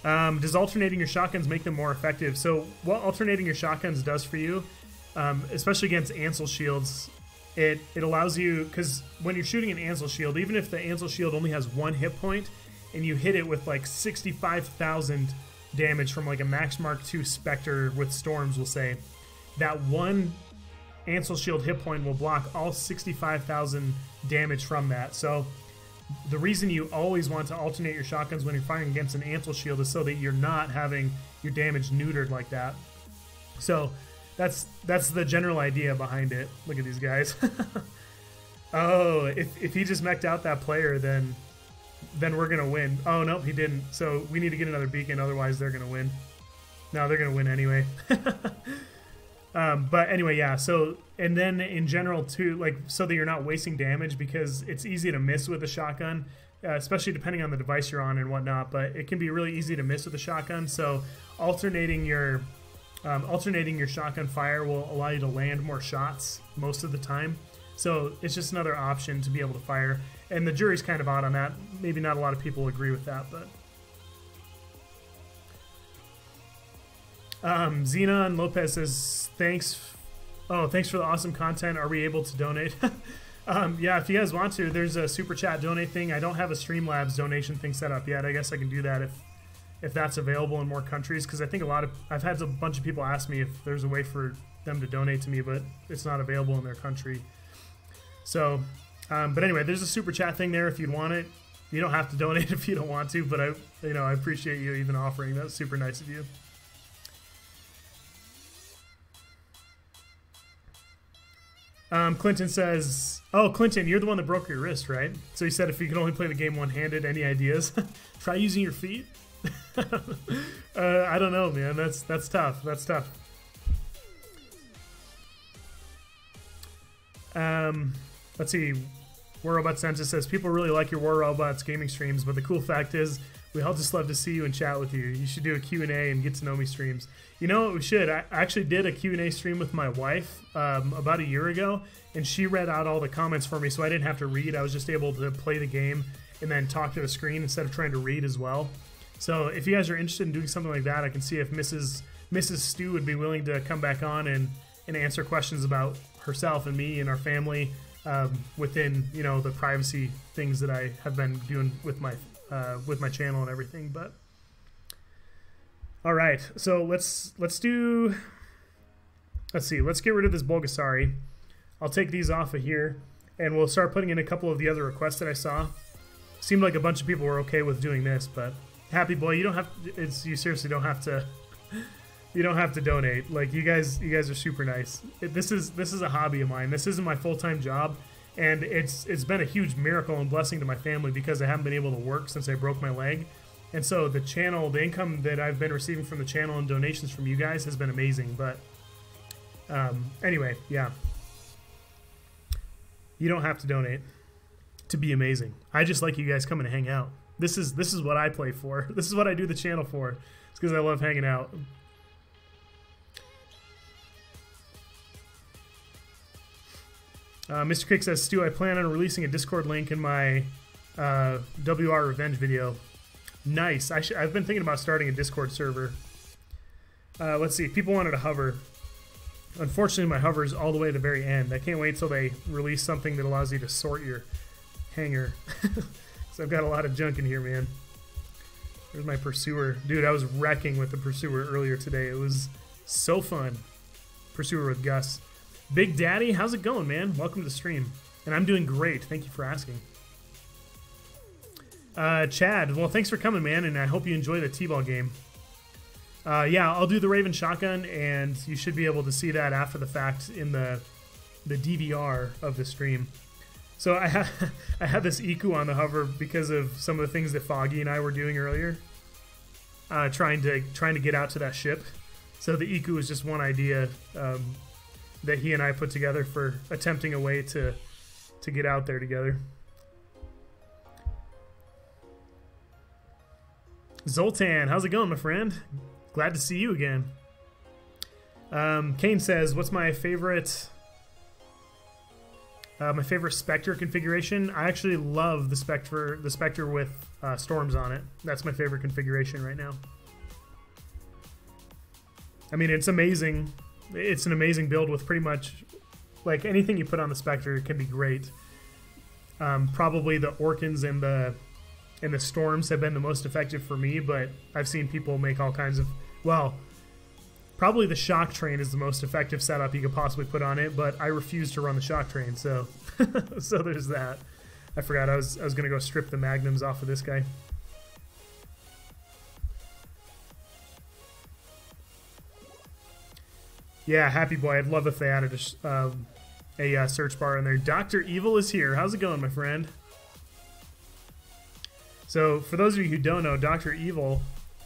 Does alternating your shotguns make them more effective? So what alternating your shotguns does for you, especially against Ansel shields, it allows you, because when you're shooting an Ansel shield, even if the Ansel shield only has 1 hit point and you hit it with like 65,000 damage from like a Max Mark II Spectre with Storms, we'll say, that 1 Ansel shield hit point will block all 65,000 damage from that. So the reason you always want to alternate your shotguns when you're firing against an Ansel shield is so that you're not having your damage neutered like that. So that's the general idea behind it. Look at these guys. Oh, if he just mech'd out that player, then we're gonna win. Oh nope, he didn't. So we need to get another beacon, otherwise they're gonna win. No, they're gonna win anyway. But anyway, yeah, so, and then in general too, like, so that you're not wasting damage, because it's easy to miss with a shotgun, especially depending on the device you're on and whatnot, but it can be really easy to miss with a shotgun. So alternating your shotgun fire will allow you to land more shots most of the time. So it's just another option to be able to fire. And the jury's kind of out on that. Maybe not a lot of people agree with that, but Xenon Lopez says, thanks for the awesome content. Are we able to donate? Yeah, if you guys want to, there's a super chat donate thing. I don't have a Streamlabs donation thing set up yet. I guess I can do that if that's available in more countries, because I think I've had a bunch of people ask me if there's a way for them to donate to me, but it's not available in their country. So, but anyway, there's a super chat thing there if you'd want it. You don't have to donate if you don't want to, but I appreciate you even offering. That's super nice of you. Clinton says, oh, Clinton, you're the one that broke your wrist, right? So he said if you could only play the game one-handed, any ideas? Try using your feet? I don't know, man. That's tough. That's tough. Let's see. War Robot Santa says, people really like your War Robots gaming streams, but the cool fact is we all just love to see you and chat with you. You should do a Q&A and get to know me streams. You know what we should? I actually did a Q&A stream with my wife about a year ago, and she read out all the comments for me, so I didn't have to read. I was just able to play the game and then talk to the screen instead of trying to read as well. So if you guys are interested in doing something like that, I can see if Mrs. Stu would be willing to come back on and answer questions about herself and me and our family within, you know, the privacy things that I have been doing with my channel and everything. But all right, so let's get rid of this Bulgasari. I'll take these off of here, and we'll start putting in a couple of the other requests that I saw. Seemed like a bunch of people were okay with doing this, but Happy Boy, you don't have to, you seriously don't have to. You don't have to donate. Like, you guys are super nice. This is a hobby of mine. This isn't my full-time job, and it's been a huge miracle and blessing to my family because I haven't been able to work since I broke my leg. And so the channel, the income that I've been receiving from the channel and donations from you guys has been amazing. But anyway, yeah. You don't have to donate to be amazing. I just like you guys coming to hang out. This is what I play for. This is what I do the channel for. It's because I love hanging out. Mr. Kick says, Stu, I plan on releasing a Discord link in my WR Revenge video. Nice. I've been thinking about starting a Discord server. Let's see. People wanted a hover. Unfortunately, my hover is all the way at the very end. I can't wait till they release something that allows you to sort your hanger. So I've got a lot of junk in here, man. There's my Pursuer. Dude, I was wrecking with the Pursuer earlier today. It was so fun. Pursuer with Gus. Big Daddy, how's it going, man? Welcome to the stream. And I'm doing great. Thank you for asking. Chad, well, thanks for coming, man, and I hope you enjoy the T-ball game. Yeah, I'll do the Raven shotgun, and you should be able to see that after the fact in the DVR of the stream. So I had this Iku on the hover because of some of the things that Foggy and I were doing earlier, trying to get out to that ship. So the Iku was just one idea that he and I put together for attempting a way to get out there together. Zoltan, how's it going, my friend? Glad to see you again. Kane says, what's my favorite Spectre configuration? I actually love the Spectre with storms on it. That's my favorite configuration right now. I mean, it's amazing. It's an amazing build with pretty much, like, anything you put on the Spectre can be great. Probably the Orkans and the storms have been the most effective for me, but I've seen people make all kinds of, well, probably the shock train is the most effective setup you could possibly put on it, but I refuse to run the shock train, so so there's that. I forgot I was gonna go strip the magnums off of this guy. Yeah, Happy Boy, I'd love if they added a search bar in there. Dr. Evil is here. How's it going, my friend? So, for those of you who don't know, Dr. Evil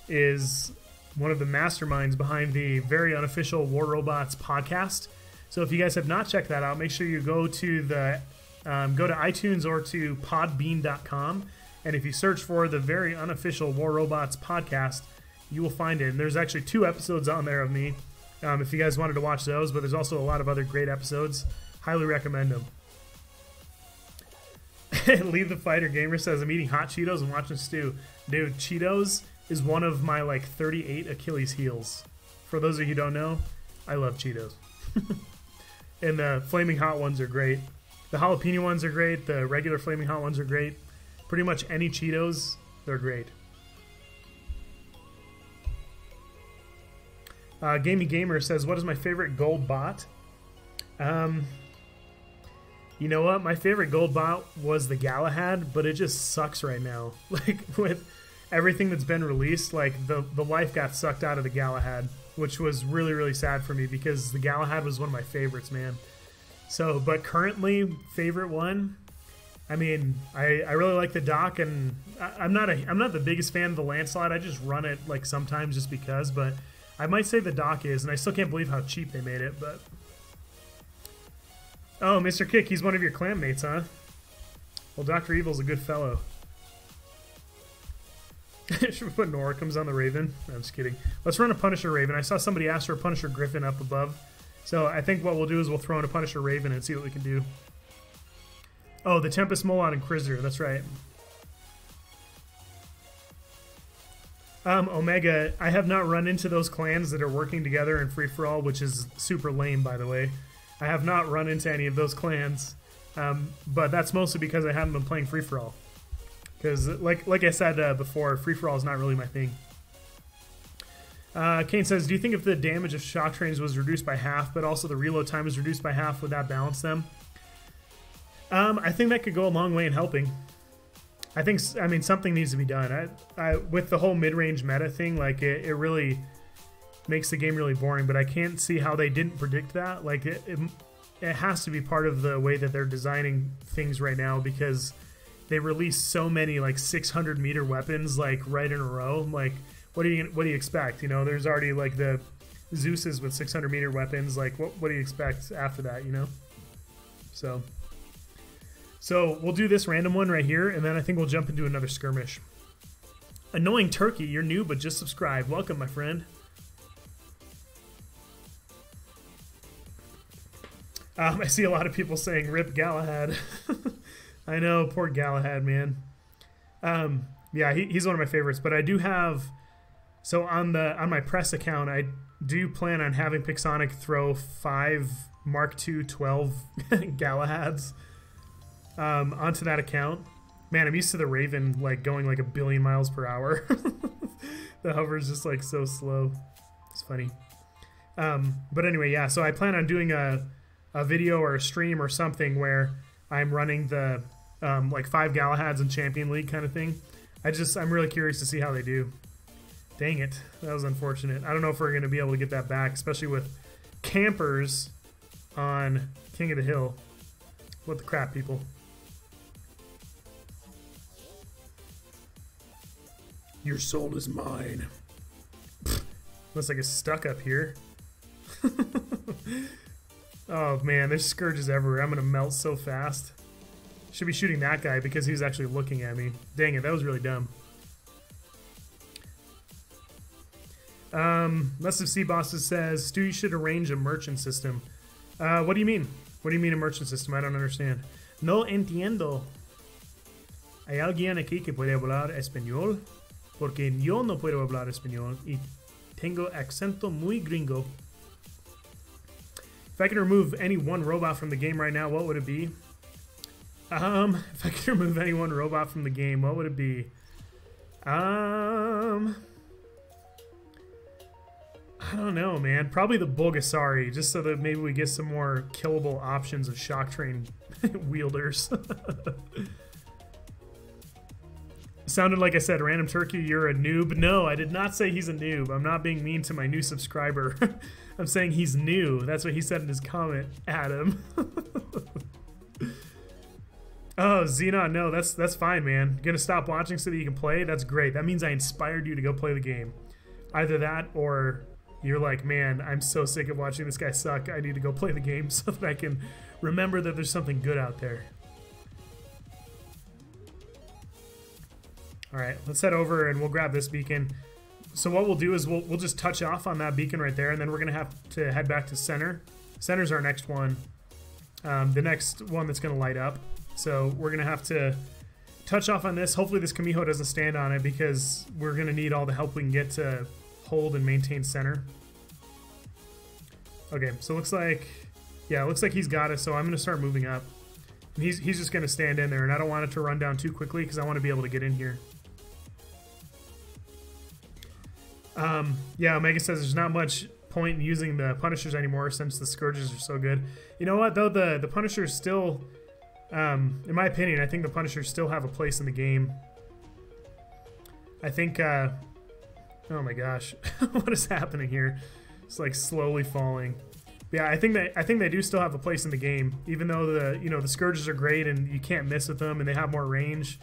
is one of the masterminds behind the very unofficial War Robots podcast. So, if you guys have not checked that out, make sure you go to iTunes or to podbean.com, and if you search for the very unofficial War Robots podcast, you will find it. And there's actually 2 episodes on there of me, if you guys wanted to watch those, but there's also a lot of other great episodes. Highly recommend them. Leave the Fighter Gamer says, I'm eating hot Cheetos and watching stew. Dude, Cheetos is one of my, like, 38 Achilles heels. For those of you who don't know, I love Cheetos. And the Flaming Hot ones are great. The jalapeno ones are great. The regular Flaming Hot ones are great. Pretty much any Cheetos, they're great. Gamey Gamer says, what is my favorite gold bot? You know what? My favorite gold bot was the Galahad, but it just sucks right now. Like, with everything that's been released, like, the life got sucked out of the Galahad, which was really, really sad for me because the Galahad was one of my favorites, man. So, but currently, favorite one, I mean, I really like the Doc, and I'm not the biggest fan of the Lancelot. I just run it, like, sometimes just because, but I might say the Doc is, and I still can't believe how cheap they made it, but... Oh, Mr. Kick, he's one of your clan mates, huh? Well, Dr. Evil's a good fellow. Should we put Noricums on the Raven? No, I'm just kidding. Let's run a Punisher Raven. I saw somebody ask for a Punisher Griffin up above. So I think what we'll do is we'll throw in a Punisher Raven and see what we can do. Oh, the Tempest Molot and Krizzler, that's right. Omega, I have not run into those clans that are working together in free-for-all, which is super lame, by the way. I have not run into any of those clans, but that's mostly because I haven't been playing free-for-all. Because, like I said before, free-for-all is not really my thing. Kane says, do you think if the damage of shock trains was reduced by half, but also the reload time was reduced by half, would that balance them? I think that could go a long way in helping. I mean, something needs to be done. With the whole mid-range meta thing, like, it really makes the game really boring, but I can't see how they didn't predict that. Like, it has to be part of the way that they're designing things right now, because they release so many, like, 600-meter weapons, like, right in a row. Like, what do you expect? You know, there's already, like, the Zeuses with 600-meter weapons. Like, what do you expect after that, you know? So we'll do this random one right here, and then I think we'll jump into another skirmish. Annoying Turkey, you're new, but just subscribe. Welcome, my friend. I see a lot of people saying "Rip Galahad." I know, poor Galahad, man. Yeah, he's one of my favorites. But I do have, so on my press account, I do plan on having Pixonic throw 5 Mark II 12 Galahads onto that account. Man, I'm used to the Raven like going like 1 billion miles per hour. The hover is just like so slow. It's funny. But anyway, yeah. So I plan on doing a a video or a stream or something where I'm running the like 5 Galahads in Champion League kind of thing. I'm really curious to see how they do. Dang it, that was unfortunate. I don't know if we're going to be able to get that back, especially with campers on King of the Hill. What the crap, people. Your soul is mine. Unless I get stuck up here. Oh man, there's scourges everywhere. I'm gonna melt so fast. Should be shooting that guy because he was actually looking at me. Dang it, that was really dumb. Less of Sea Bosses says, Stu, you should arrange a merchant system. What do you mean? What do you mean a merchant system? I don't understand. No entiendo. ¿Hay alguien aquí que puede hablar español? Porque yo no puedo hablar español y tengo acento muy gringo. If I could remove any one robot from the game right now, what would it be? If I could remove any one robot from the game, what would it be? I don't know, man. Probably the Bulgasari, just so that maybe we get some more killable options of shock train wielders. Sounded like I said, Random Turkey, you're a noob. No, I did not say he's a noob. I'm not being mean to my new subscriber. I'm saying he's new. That's what he said in his comment, Adam. Oh, Xenon, no, that's fine, man. Gonna stop watching so that you can play? That's great. That means I inspired you to go play the game. Either that or you're like, man, I'm so sick of watching this guy suck. I need to go play the game so that I can remember that there's something good out there. All right, let's head over and we'll grab this beacon. So what we'll do is we'll just touch off on that beacon right there, and then we're gonna have to head back to center. Center's our next one, the next one that's gonna light up. So we're gonna have to touch off on this. Hopefully this Kamiho doesn't stand on it because we're gonna need all the help we can get to hold and maintain center. Okay, so it looks like, yeah, it looks like he's got it. So I'm gonna start moving up. And he's just gonna stand in there, and I don't want it to run down too quickly because I want to be able to get in here. Yeah, Omega says there's not much point in using the Punishers anymore since the Scourges are so good. You know what, though? The Punishers still, in my opinion, I think the Punishers still have a place in the game. I think, oh my gosh, what is happening here? It's like slowly falling. But yeah, I think they do still have a place in the game, even though the Scourges are great and you can't miss with them and they have more range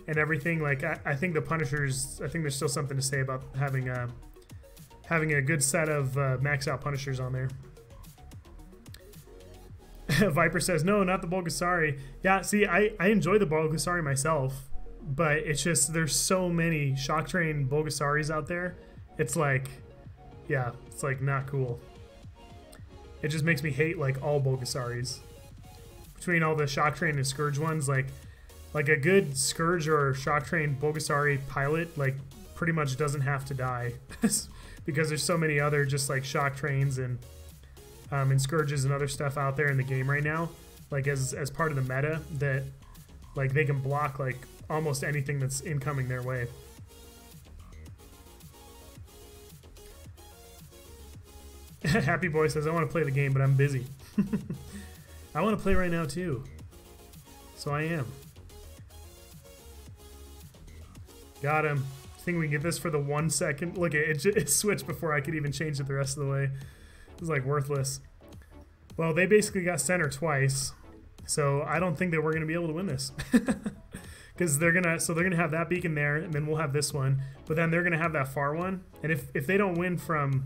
and everything. Like I think the Punishers, I think there's still something to say about having a good set of max out Punishers on there. Viper says, no, not the Bulgasari. Yeah, see, I enjoy the Bulgasari myself, but it's just there's so many Shock Train Bulgasaris out there. It's like, yeah, it's like not cool. It just makes me hate like all Bulgasaris. Between all the Shock Train and Scourge ones, like a good Scourge or Shock Train Bulgasari pilot, like pretty much doesn't have to die because there's so many other just like Shock Trains and Scourges and other stuff out there in the game right now, like as part of the meta, that like they can block like almost anything that's incoming their way. Happy Boy says, I want to play the game, but I'm busy. I want to play right now too. So I am. Got him. I think we can get this for the 1 second. Look, it switched before I could even change it the rest of the way. It was like worthless. Well, they basically got center twice, so I don't think that we're gonna be able to win this. Because they're gonna have that beacon there, and then we'll have this one. But then they're gonna have that far one, and if they don't win from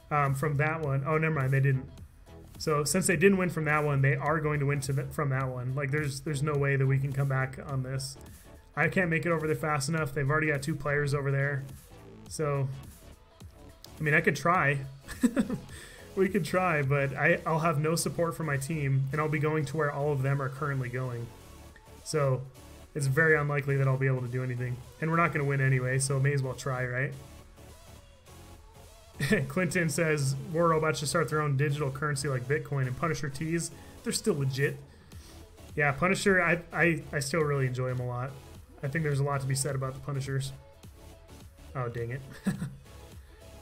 that one, oh never mind, they didn't. So since they didn't win from that one, they are going to win from that one. Like there's no way that we can come back on this. I can't make it over there fast enough. They've already got 2 players over there. So, I mean, I could try. We could try, but I'll have no support from my team, and I'll be going to where all of them are currently going. So, it's very unlikely that I'll be able to do anything. And we're not going to win anyway, so may as well try, right? Clinton says, war robots should start their own digital currency like Bitcoin, and Punisher tees, they're still legit. Yeah, Punisher, I still really enjoy him a lot. I think there's a lot to be said about the Punishers. Oh, dang it.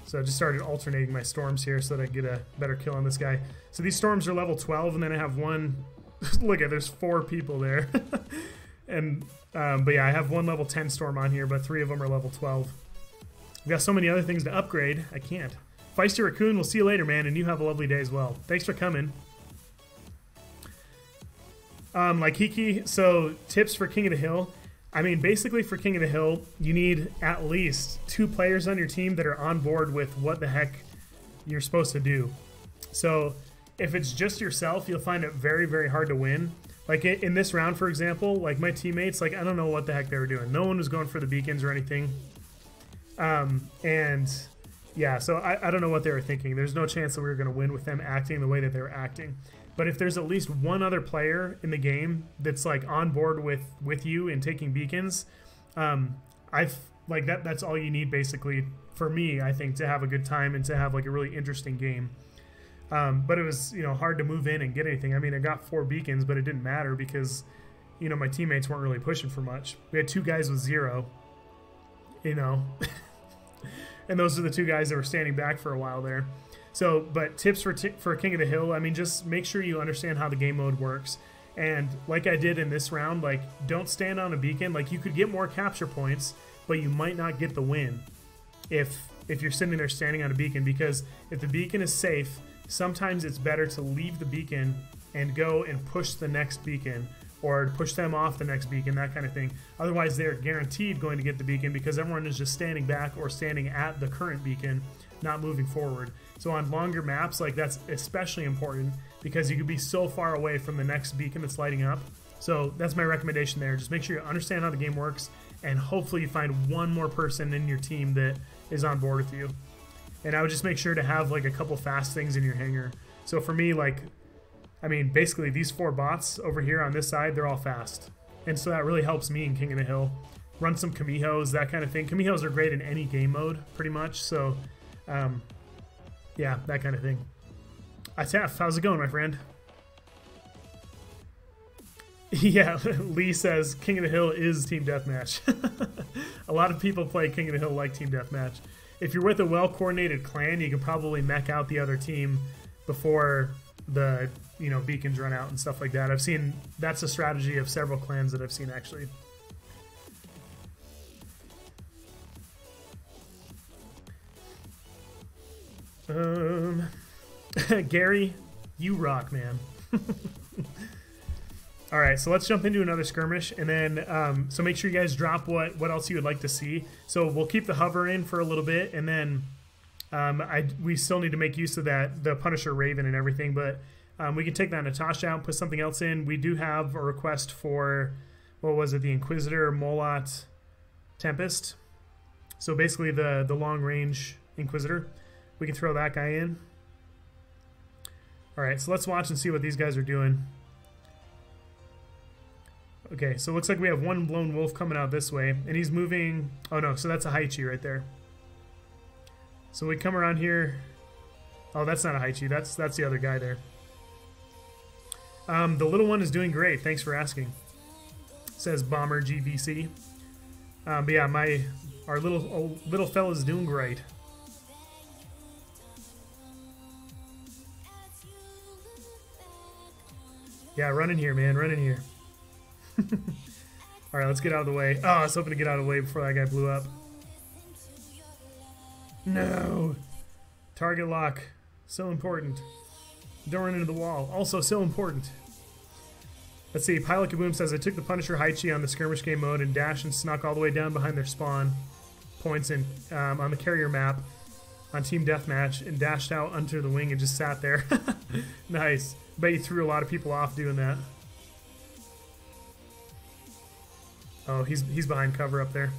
So I just started alternating my storms here so that I get a better kill on this guy. So these storms are level 12, and then I have one. Look at, there's 4 people there. And but yeah, I have one level 10 storm on here, but 3 of them are level 12. I've got so many other things to upgrade, I can't. Feisty Raccoon, we'll see you later, man, and you have a lovely day as well. Thanks for coming. Like Hiki, so tips for King of the Hill. I mean, basically for King of the Hill, you need at least 2 players on your team that are on board with what the heck you're supposed to do. So if it's just yourself, you'll find it very, very hard to win. Like in this round, for example, like my teammates, like I don't know what the heck they were doing. No one was going for the beacons or anything. And yeah, so I don't know what they were thinking. There's no chance that we were going to win with them acting the way that they were acting. But if there's at least one other player in the game that's like on board with you and taking beacons, that's all you need basically for me, I think, to have a good time and to have like a really interesting game. But it was, you know, hard to move in and get anything. I mean, I got 4 beacons, but it didn't matter because, you know, my teammates weren't really pushing for much. We had 2 guys with 0, you know, and those are the 2 guys that were standing back for a while there. So, but tips for King of the Hill, I mean, just make sure you understand how the game mode works. And like I did in this round, like, don't stand on a beacon. Like, you could get more capture points, but you might not get the win if you're sitting there standing on a beacon, because if the beacon is safe, sometimes it's better to leave the beacon and go and push the next beacon, or push them off the next beacon, that kind of thing. Otherwise, they're guaranteed going to get the beacon because everyone is just standing back or standing at the current beacon, not moving forward. So on longer maps, like, that's especially important because you could be so far away from the next beacon that's lighting up. So that's my recommendation there. Just make sure you understand how the game works, and hopefully you find one more person in your team that is on board with you. And I would just make sure to have like a couple fast things in your hangar. So for me, like, I mean, basically these 4 bots over here on this side, they're all fast. And so that really helps me in King of the Hill. Run some Kamihos, that kind of thing. Kamihos are great in any game mode, pretty much. So, yeah, that kind of thing. Atef, how's it going, my friend? Yeah, Lee says King of the Hill is Team Deathmatch. A lot of people play King of the Hill like Team Deathmatch. If you're with a well-coordinated clan, you can probably mech out the other team before the, you know, beacons run out and stuff like that. I've seen that's a strategy of several clans that I've seen actually. Gary, you rock, man. All right, so let's jump into another skirmish, and then so make sure you guys drop what else you would like to see. So we'll keep the hover in for a little bit, and then we still need to make use of the Punisher Raven and everything, but we can take that Natasha out and put something else in. We do have a request for, what was it, the Inquisitor Molot Tempest. So basically the long range Inquisitor. We can throw that guy in. All right, so let's watch and see what these guys are doing. Okay, so it looks like we have one lone wolf coming out this way, and he's moving. Oh no, so that's a Haichi right there. So we come around here. Oh, that's not a Haichi. That's the other guy there. The little one is doing great. Thanks for asking. Says Bomber GVC. But yeah, our little fella's doing great. Yeah, run in here, man. Run in here. Alright, let's get out of the way. Oh, I was hoping to get out of the way before that guy blew up. No! Target lock. So important. Don't run into the wall. Also so important. Let's see. Pilot Kaboom says, I took the Punisher Haichi on the skirmish game mode and dashed and snuck all the way down behind their spawn points in, on the carrier map on Team Deathmatch and dashed out under the wing and just sat there. Nice. Bet you threw a lot of people off doing that. Oh, he's behind cover up there.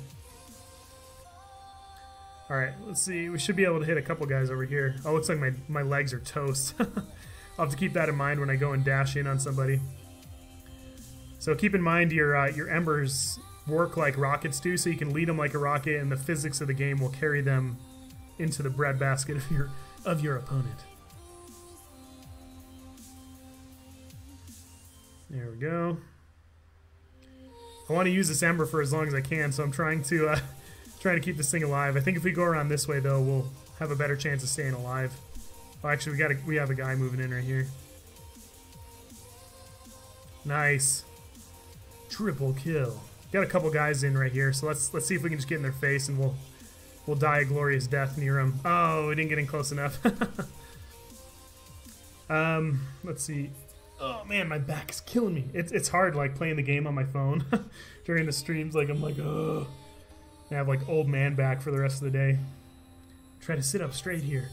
Alright, let's see. We should be able to hit a couple guys over here. Oh, looks like my legs are toast. I'll have to keep that in mind when I go and dash in on somebody. So keep in mind your embers work like rockets do, so you can lead them like a rocket, and the physics of the game will carry them into the breadbasket of your opponent. There we go. I want to use this ember for as long as I can, so I'm trying to keep this thing alive. I think if we go around this way, though, we'll have a better chance of staying alive. Oh, actually, we have a guy moving in right here. Nice. Triple kill. Got a couple guys in right here, so let's see if we can just get in their face and we'll die a glorious death near them. Oh, we didn't get in close enough. Let's see. Oh man, my back is killing me. It's hard like playing the game on my phone during the streams. Like I'm like, oh, I have like old man back for the rest of the day. Try to sit up straight here.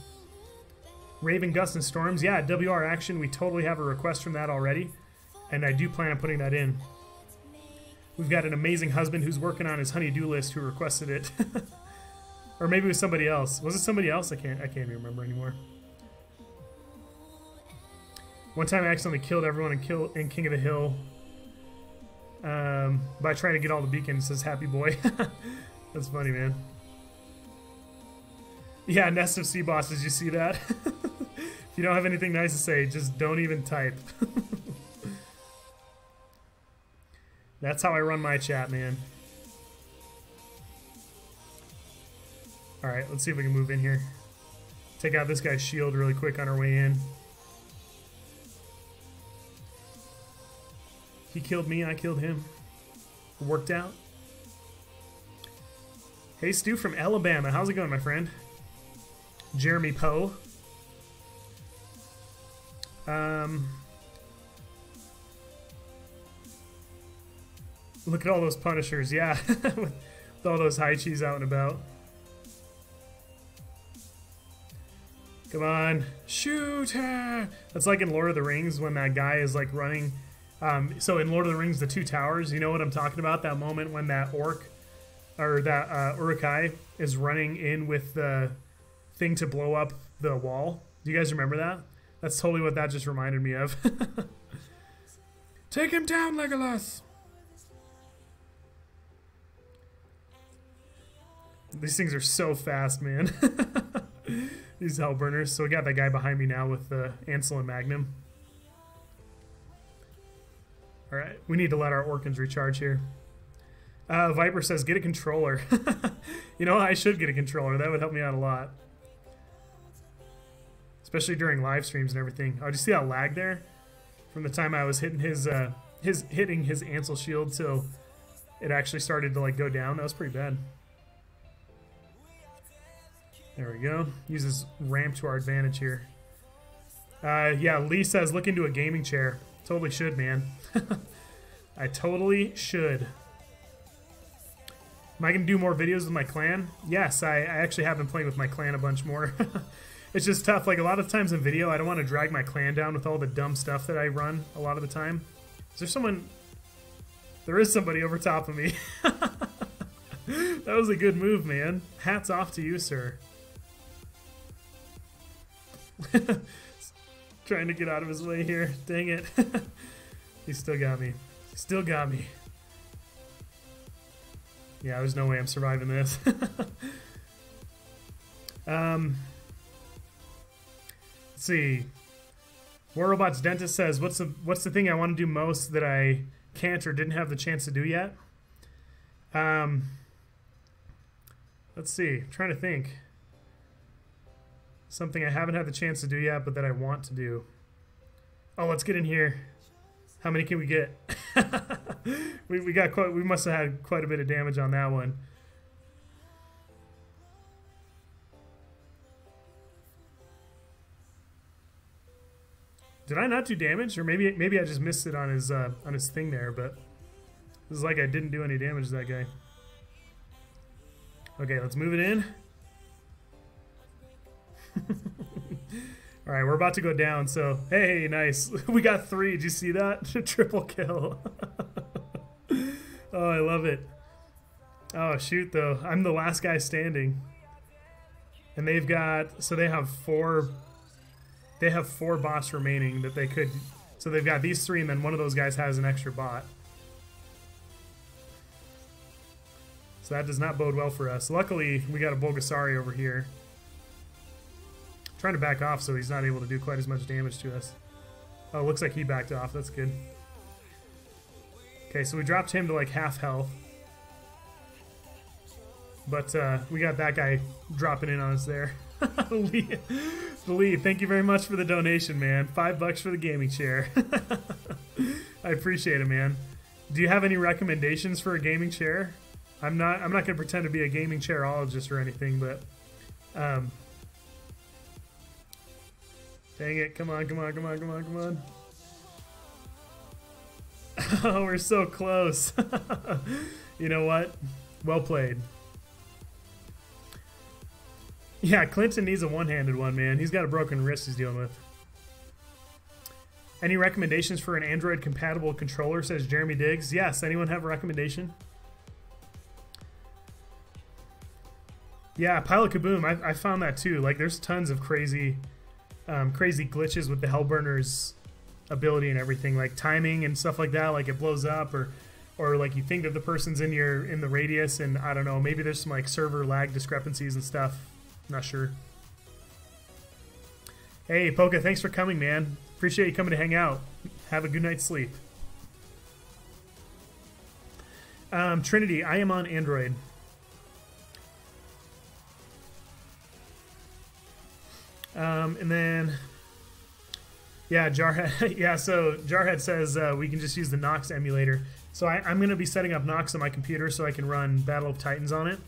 Raven, Gust, and Storms. Yeah, WR Action. We totally have a request from that already, and I do plan on putting that in. We've got an amazing husband who's working on his honey-do list who requested it. Or maybe it was somebody else. Was it somebody else? I can't even remember anymore. One time I accidentally killed everyone in King of the Hill by trying to get all the beacons, says Happy Boy. That's funny, man. Yeah, Nest of Sea Bosses, you see that? If you don't have anything nice to say, just don't even type. That's how I run my chat, man. Alright, let's see if we can move in here. Take out this guy's shield really quick on our way in. He killed me, I killed him. Worked out. Hey, Stu from Alabama. How's it going, my friend? Jeremy Poe. Look at all those Punishers, yeah. With all those high cheese out and about. Come on. Shoot her! That's like in Lord of the Rings when that guy is like running. So in Lord of the Rings, the Two Towers, you know what I'm talking about? That moment when that orc, or that Uruk-hai is running in with the thing to blow up the wall. Do you guys remember that? That's totally what that just reminded me of. Take him down, Legolas! These things are so fast, man. These Hellburners. So we got that guy behind me now with the Ansel and Magnum. Alright, we need to let our Orkans recharge here. Viper says, get a controller. You know, I should get a controller. That would help me out a lot. Especially during live streams and everything. Oh, did you see that lag there? From the time I was hitting his Ansel shield till it actually started to like go down. That was pretty bad. There we go. Use this ramp to our advantage here. Yeah, Lee says, look into a gaming chair. Totally should, man. I totally should. Am I going to do more videos with my clan? Yes, I actually have been playing with my clan a bunch more. It's just tough. Like, a lot of times in video, I don't want to drag my clan down with all the dumb stuff that I run a lot of the time. Is there someone... There is somebody over top of me. That was a good move, man. Hats off to you, sir. Trying to get out of his way here. Dang it. He still got me. Still got me. Yeah, there's no way I'm surviving this. Let's see. War Robots Dentist says, what's the thing I want to do most that I can't or didn't have the chance to do yet? Let's see. I'm trying to think. Something I haven't had the chance to do yet, but that I want to do. Oh, let's get in here. How many can we get? we must have had quite a bit of damage on that one. Did I not do damage, or maybe I just missed it on his thing there? But this is like I didn't do any damage to that guy. Okay, let's move it in. Alright, we're about to go down, so hey, nice. We got 3. Did you see that? Triple kill. Oh, I love it. Oh, shoot, though. I'm the last guy standing. And they've got... So they have 4... They have 4 bots remaining that they could... So they've got these 3, and then one of those guys has an extra bot. So that does not bode well for us. Luckily, we got a Bulgasari over here. Trying to back off so he's not able to do quite as much damage to us. Oh, looks like he backed off. That's good. Okay, so we dropped him to like half health. But we got that guy dropping in on us there. Lee, thank you very much for the donation, man. $5 for the gaming chair. I appreciate it, man. Do you have any recommendations for a gaming chair? I'm not gonna pretend to be a gaming chairologist or anything, but dang it, come on. Oh, we're so close. You know what? Well played. Yeah, Clinton needs a one-handed one, man. He's got a broken wrist he's dealing with. Any recommendations for an Android-compatible controller, says Jeremy Diggs. Yes, anyone have a recommendation? Yeah, Pilot Kaboom, I found that too. Like, there's tons of crazy glitches with the Hellburner's ability and everything, like timing and stuff like that, like it blows up, or like you think that the person's in the radius, and I don't know, maybe there's some like server lag discrepancies and stuff. Not sure. Hey, Poka, thanks for coming, man. Appreciate you coming to hang out. Have a good night's sleep. Trinity, I am on Android. And then, yeah, Jarhead. Yeah, so Jarhead says we can just use the Nox emulator. So I'm going to be setting up Nox on my computer so I can run Battle of Titans on it.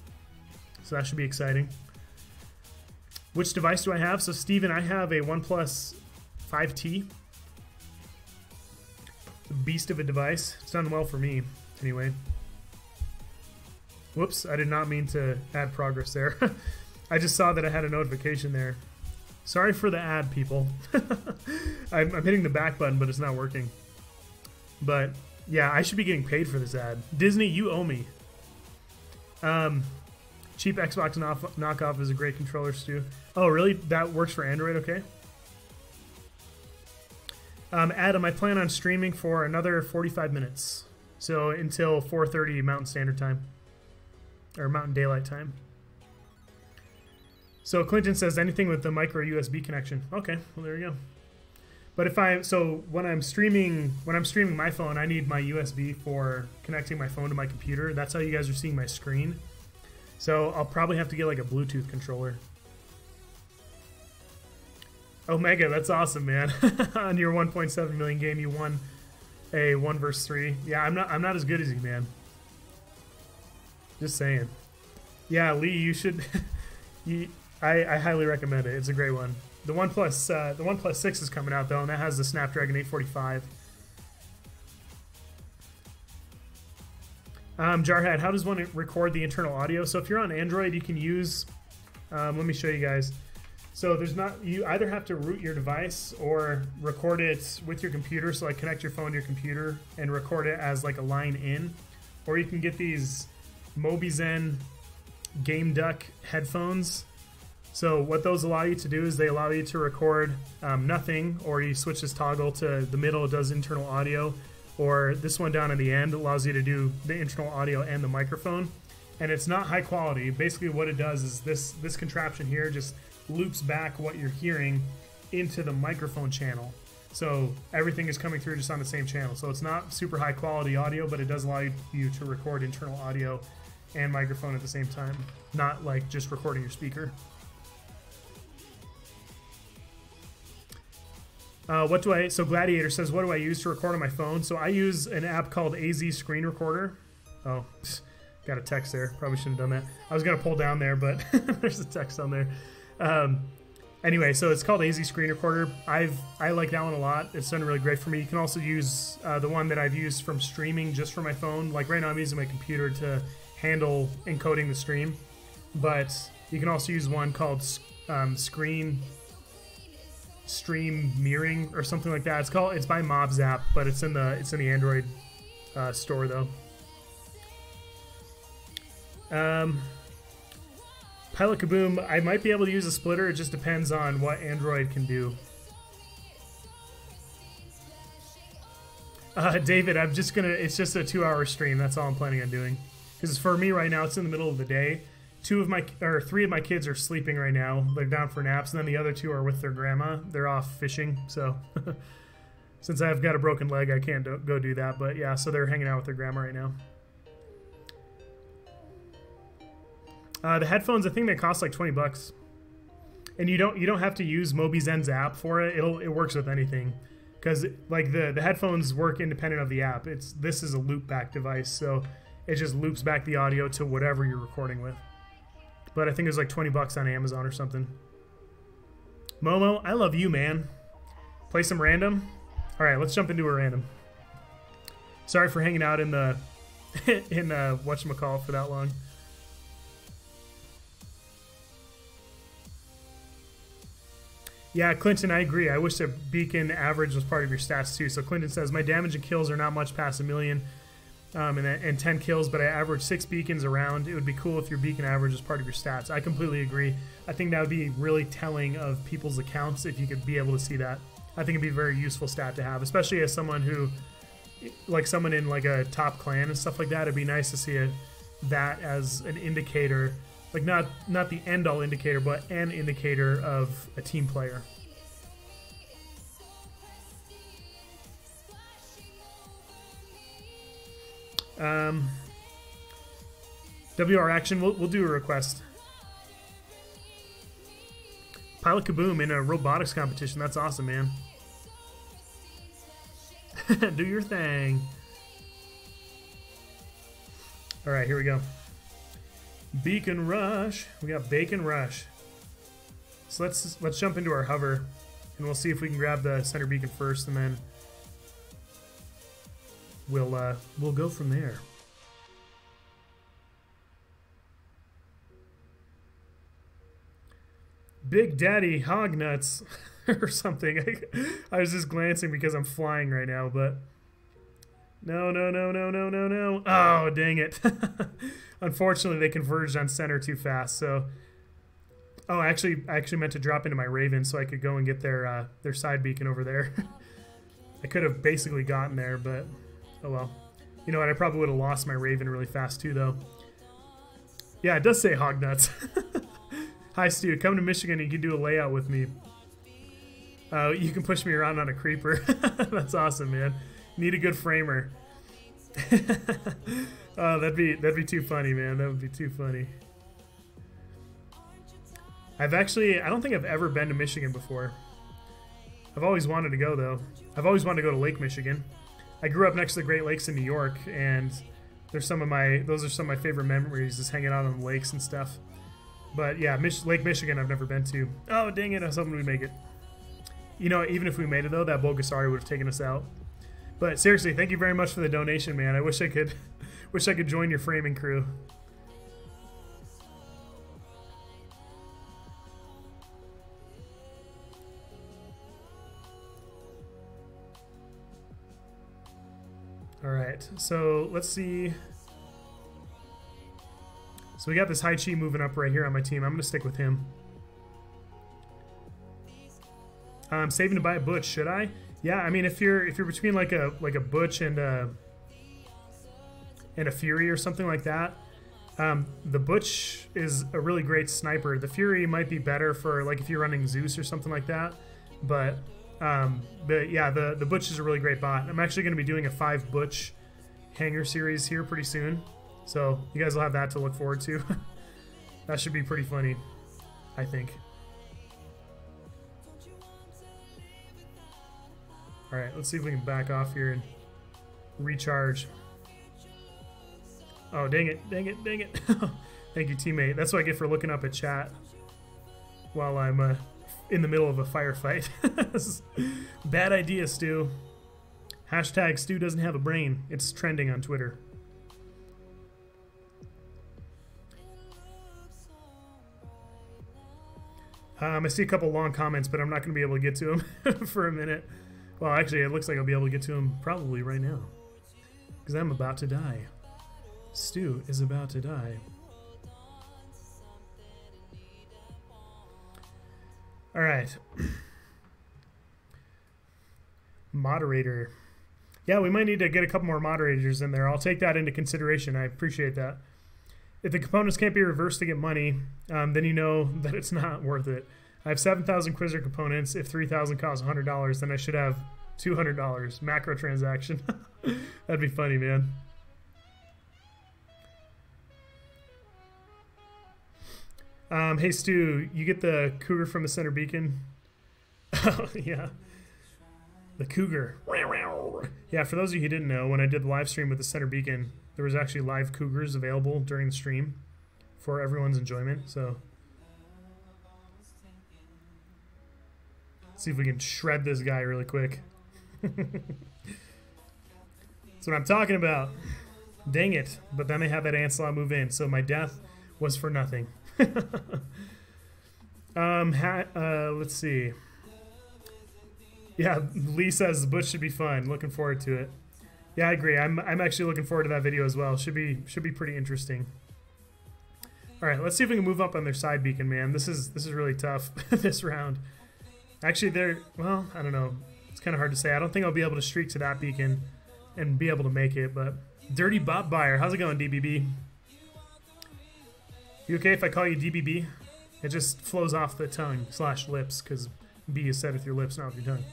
So that should be exciting. Which device do I have? So, Steven, I have a OnePlus 5T. It's a beast of a device. It's done well for me, anyway. Whoops, I did not mean to add progress there. I just saw that I had a notification there. Sorry for the ad, people. I'm hitting the back button, but it's not working. But, yeah, I should be getting paid for this ad. Disney, you owe me. Cheap Xbox knockoff is a great controller, Stu. Oh, really? That works for Android? Okay. Adam, I plan on streaming for another 45 minutes. So until 4:30 Mountain Standard Time. Or Mountain Daylight Time. So Clinton says anything with the micro USB connection. Okay, well there you go. But when I'm streaming my phone, I need my USB for connecting my phone to my computer. That's how you guys are seeing my screen. So I'll probably have to get like a Bluetooth controller. Omega, that's awesome, man. On your 1.7 million game, you won a 1 vs 3. Yeah, I'm not as good as you, man. Just saying. Yeah, Lee, you should. I highly recommend it. It's a great one. The OnePlus 6 is coming out though, and that has the Snapdragon 845. Jarhead, how does one record the internal audio? So if you're on Android, you can use. Let me show you guys. So you either have to root your device or record it with your computer. So like connect your phone to your computer and record it as like a line in, or you can get these Mobizen Game Duck headphones. So what those allow you to do is they allow you to record nothing, or you switch this toggle to the middle, it does internal audio, or this one down at the end allows you to do the internal audio and the microphone. And it's not high quality. Basically what it does is this contraption here just loops back what you're hearing into the microphone channel. So everything is coming through just on the same channel. So it's not super high quality audio, but it does allow you to record internal audio and microphone at the same time. Not like just recording your speaker. So Gladiator says, what do I use to record on my phone? So I use an app called AZ Screen Recorder. Oh, got a text there. Probably shouldn't have done that. I was going to pull down there, but there's a text on there. Anyway, so it's called AZ Screen Recorder. I like that one a lot. It's done really great for me. You can also use the one that I've used from streaming just for my phone. Like right now I'm using my computer to handle encoding the stream. But you can also use one called Stream Mirroring or something like that. It's by Mobzap, but it's in the Android store though. Pilot Kaboom, I might be able to use a splitter. It just depends on what Android can do. David, it's just a 2-hour stream. That's all I'm planning on doing. Because for me right now, it's in the middle of the day. 3 of my kids are sleeping right now. They're down for naps, and then the other 2 are with their grandma. They're off fishing, so since I've got a broken leg, I can't go do that. But yeah, so they're hanging out with their grandma right now. The headphones, I think they cost like $20. And you don't have to use Mobizen's app for it. It works with anything, because like the headphones work independent of the app. This is a loop back device, so it just loops back the audio to whatever you're recording with. But I think it was like 20 bucks on Amazon or something. Momo, I love you, man. Play some random. All right, let's jump into a random. Sorry for hanging out in the whatchamacallit for that long. Yeah, Clinton, I agree. I wish that beacon average was part of your stats too. So Clinton says, my damage and kills are not much past 1 million and 10 kills, but I average 6 beacons around. It would be cool if your beacon average was part of your stats. I completely agree. I think that would be really telling of people's accounts if you could be able to see that. I think it'd be a very useful stat to have, especially as someone who, like someone in like a top clan and stuff like that. It'd be nice to see that as an indicator. Like not the end-all indicator, but an indicator of a team player. WR action, we'll do a request. Pilot Kaboom in a robotics competition. That's awesome, man. Do your thing. All right, here we go. Beacon Rush. We got Bacon Rush. So let's jump into our hover, and we'll see if we can grab the center beacon first, and then we'll go from there. Big Daddy Hognuts or something. I was just glancing because I'm flying right now, but no. Oh, dang it. Unfortunately, they converged on center too fast. So, oh, I actually meant to drop into my Raven so I could go and get their side beacon over there. I could have basically gotten there, but oh well. You know what? I probably would have lost my Raven really fast too, though. Yeah, it does say Hognuts. Hi, Stu. Come to Michigan and you can do a layout with me. You can push me around on a creeper. That's awesome, man. Need a good framer. Oh, that'd be too funny, man. That would be too funny. I don't think I've ever been to Michigan before. I've always wanted to go, though. I've always wanted to go to Lake Michigan. I grew up next to the Great Lakes in New York, and those are some of my favorite memories, just hanging out on the lakes and stuff. But yeah, Lake Michigan I've never been to. Oh, dang it, I was hoping we'd make it. You know, even if we made it, though, that Bulgasari would have taken us out. But seriously, thank you very much for the donation, man. I wish I could join your framing crew. All right, so let's see. So we got this Hai Chi moving up right here on my team. I'm gonna stick with him. I'm saving to buy a Butch. Should I? Yeah, I mean, if you're between like a Butch and a Fury or something like that, the Butch is a really great sniper. The Fury might be better for like if you're running Zeus or something like that, but yeah, the Butch is a really great bot. I'm actually going to be doing a 5 Butch hanger series here pretty soon, so you guys will have that to look forward to. That should be pretty funny, I think. All right, let's see if we can back off here and recharge. Oh, dang it. Thank you, teammate. That's what I get for looking up at chat while I'm in the middle of a firefight. Bad idea, Stu. Hashtag Stu doesn't have a brain. It's trending on Twitter. I see a couple long comments, but I'm not going to be able to get to them for a minute. Well, actually, it looks like I'll be able to get to them probably right now, because I'm about to die. Stu is about to die. All right. Moderator. Yeah, we might need to get a couple more moderators in there. I'll take that into consideration. I appreciate that. If the components can't be reversed to get money, then you know that it's not worth it. I have 7,000 Quizzer components. If 3,000 costs $100, then I should have $200. Macro transaction. That'd be funny, man. Hey Stu, you get the cougar from the center beacon? Oh, yeah. The cougar. Yeah, for those of you who didn't know, when I did the live stream with the center beacon, there was actually live cougars available during the stream for everyone's enjoyment, so let's see if we can shred this guy really quick. That's what I'm talking about. Dang it. But then they have that Lancelot move in, so my death was for nothing. Let's see. Yeah, Lee says the Butch should be fun. Looking forward to it. Yeah, I agree. I'm actually looking forward to that video as well. Should be pretty interesting. All right, let's see if we can move up on their side beacon, man. This is really tough this round. Actually, well, I don't know. It's kind of hard to say. I don't think I'll be able to streak to that beacon and be able to make it, but Dirty Bot Buyer, how's it going, DBB? You okay if I call you DBB? It just flows off the tongue / lips because B is said with your lips, not with your tongue.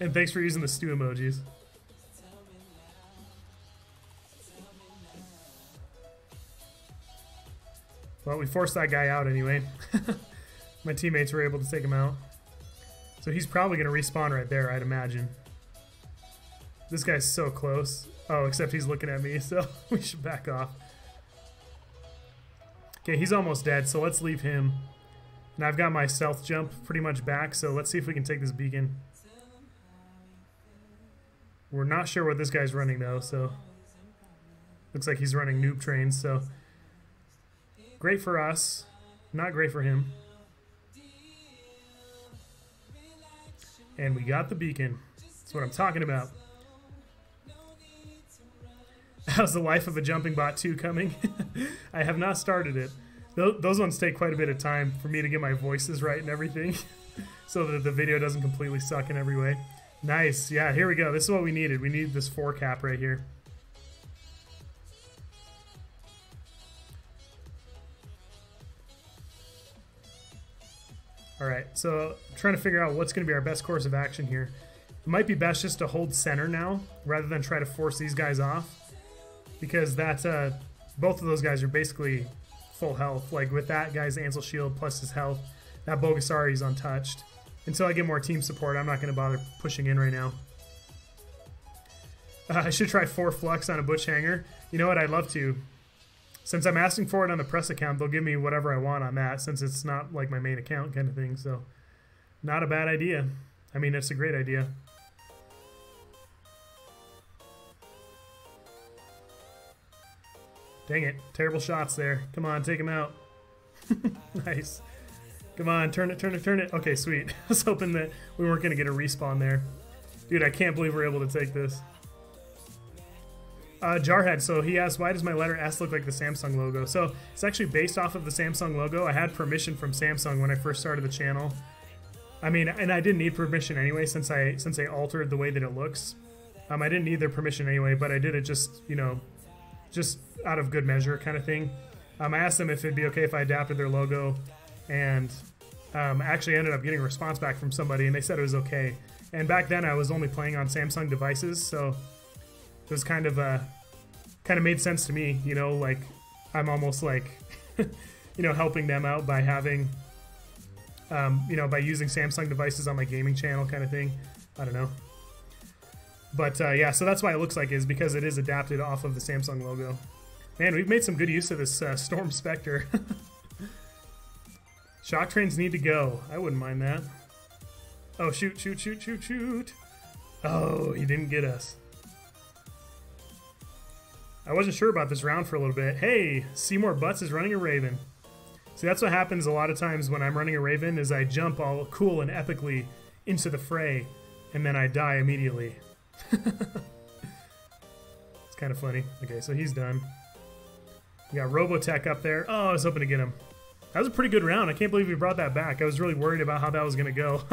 And thanks for using the stew emojis. Well, we forced that guy out anyway. My teammates were able to take him out. So he's probably going to respawn right there, I'd imagine. This guy's so close. Oh, except he's looking at me, so we should back off. Okay, he's almost dead, so let's leave him. And I've got my stealth jump pretty much back, so let's see if we can take this beacon. We're not sure what this guy's running, though, so... Looks like he's running noob trains, so... Great for us. Not great for him. And we got the beacon. That's what I'm talking about. How's the life of a jumping bot 2 coming? I have not started it. Those ones take quite a bit of time for me to get my voices right and everything. So that the video doesn't completely suck in every way. Nice. Yeah, here we go. This is what we needed. We need this 4 cap right here. Alright, so I'm trying to figure out what's going to be our best course of action here. It might be best just to hold center now, rather than try to force these guys off. Because that's, both of those guys are basically full health. Like with that guy's Ansel shield plus his health, that Bogasari's untouched. Until I get more team support, I'm not going to bother pushing in right now. I should try 4 flux on a Butch hanger. You know what, I'd love to. Since I'm asking for it on the press account, they'll give me whatever I want on that, since it's not like my main account kind of thing, so not a bad idea. I mean, it's a great idea. Dang it, terrible shots there. Come on, take him out. Nice. Come on, turn it, turn it, turn it. Okay, sweet. I was hoping that we weren't going to get a respawn there. Dude, I can't believe we're able to take this. Jarhead, so he asked, why does my letter S look like the Samsung logo? So it's actually based off of the Samsung logo. I had permission from Samsung when I first started the channel. I mean, and I didn't need permission anyway since I altered the way that it looks. I didn't need their permission anyway, but I did it just, you know, just out of good measure kind of thing. I asked them if it'd be okay if I adapted their logo, and actually ended up getting a response back from somebody, and they said it was okay. And back then I was only playing on Samsung devices, so it was kind of made sense to me, you know, like I'm almost like, you know, helping them out by having, you know, by using Samsung devices on my gaming channel kind of thing. I don't know. But yeah, so that's why it looks like it, is because it is adapted off of the Samsung logo. Man, we've made some good use of this Storm Spectre. Shock trains need to go. I wouldn't mind that. Oh, shoot, shoot, shoot, shoot, shoot. Oh, he didn't get us. I wasn't sure about this round for a little bit. Hey, Seymour Butts is running a Raven. See, that's what happens a lot of times when I'm running a Raven, is I jump all cool and epically into the fray, and then I die immediately. It's kind of funny. Okay, so he's done. We got Robotech up there. Oh, I was hoping to get him. That was a pretty good round. I can't believe we brought that back. I was really worried about how that was going to go.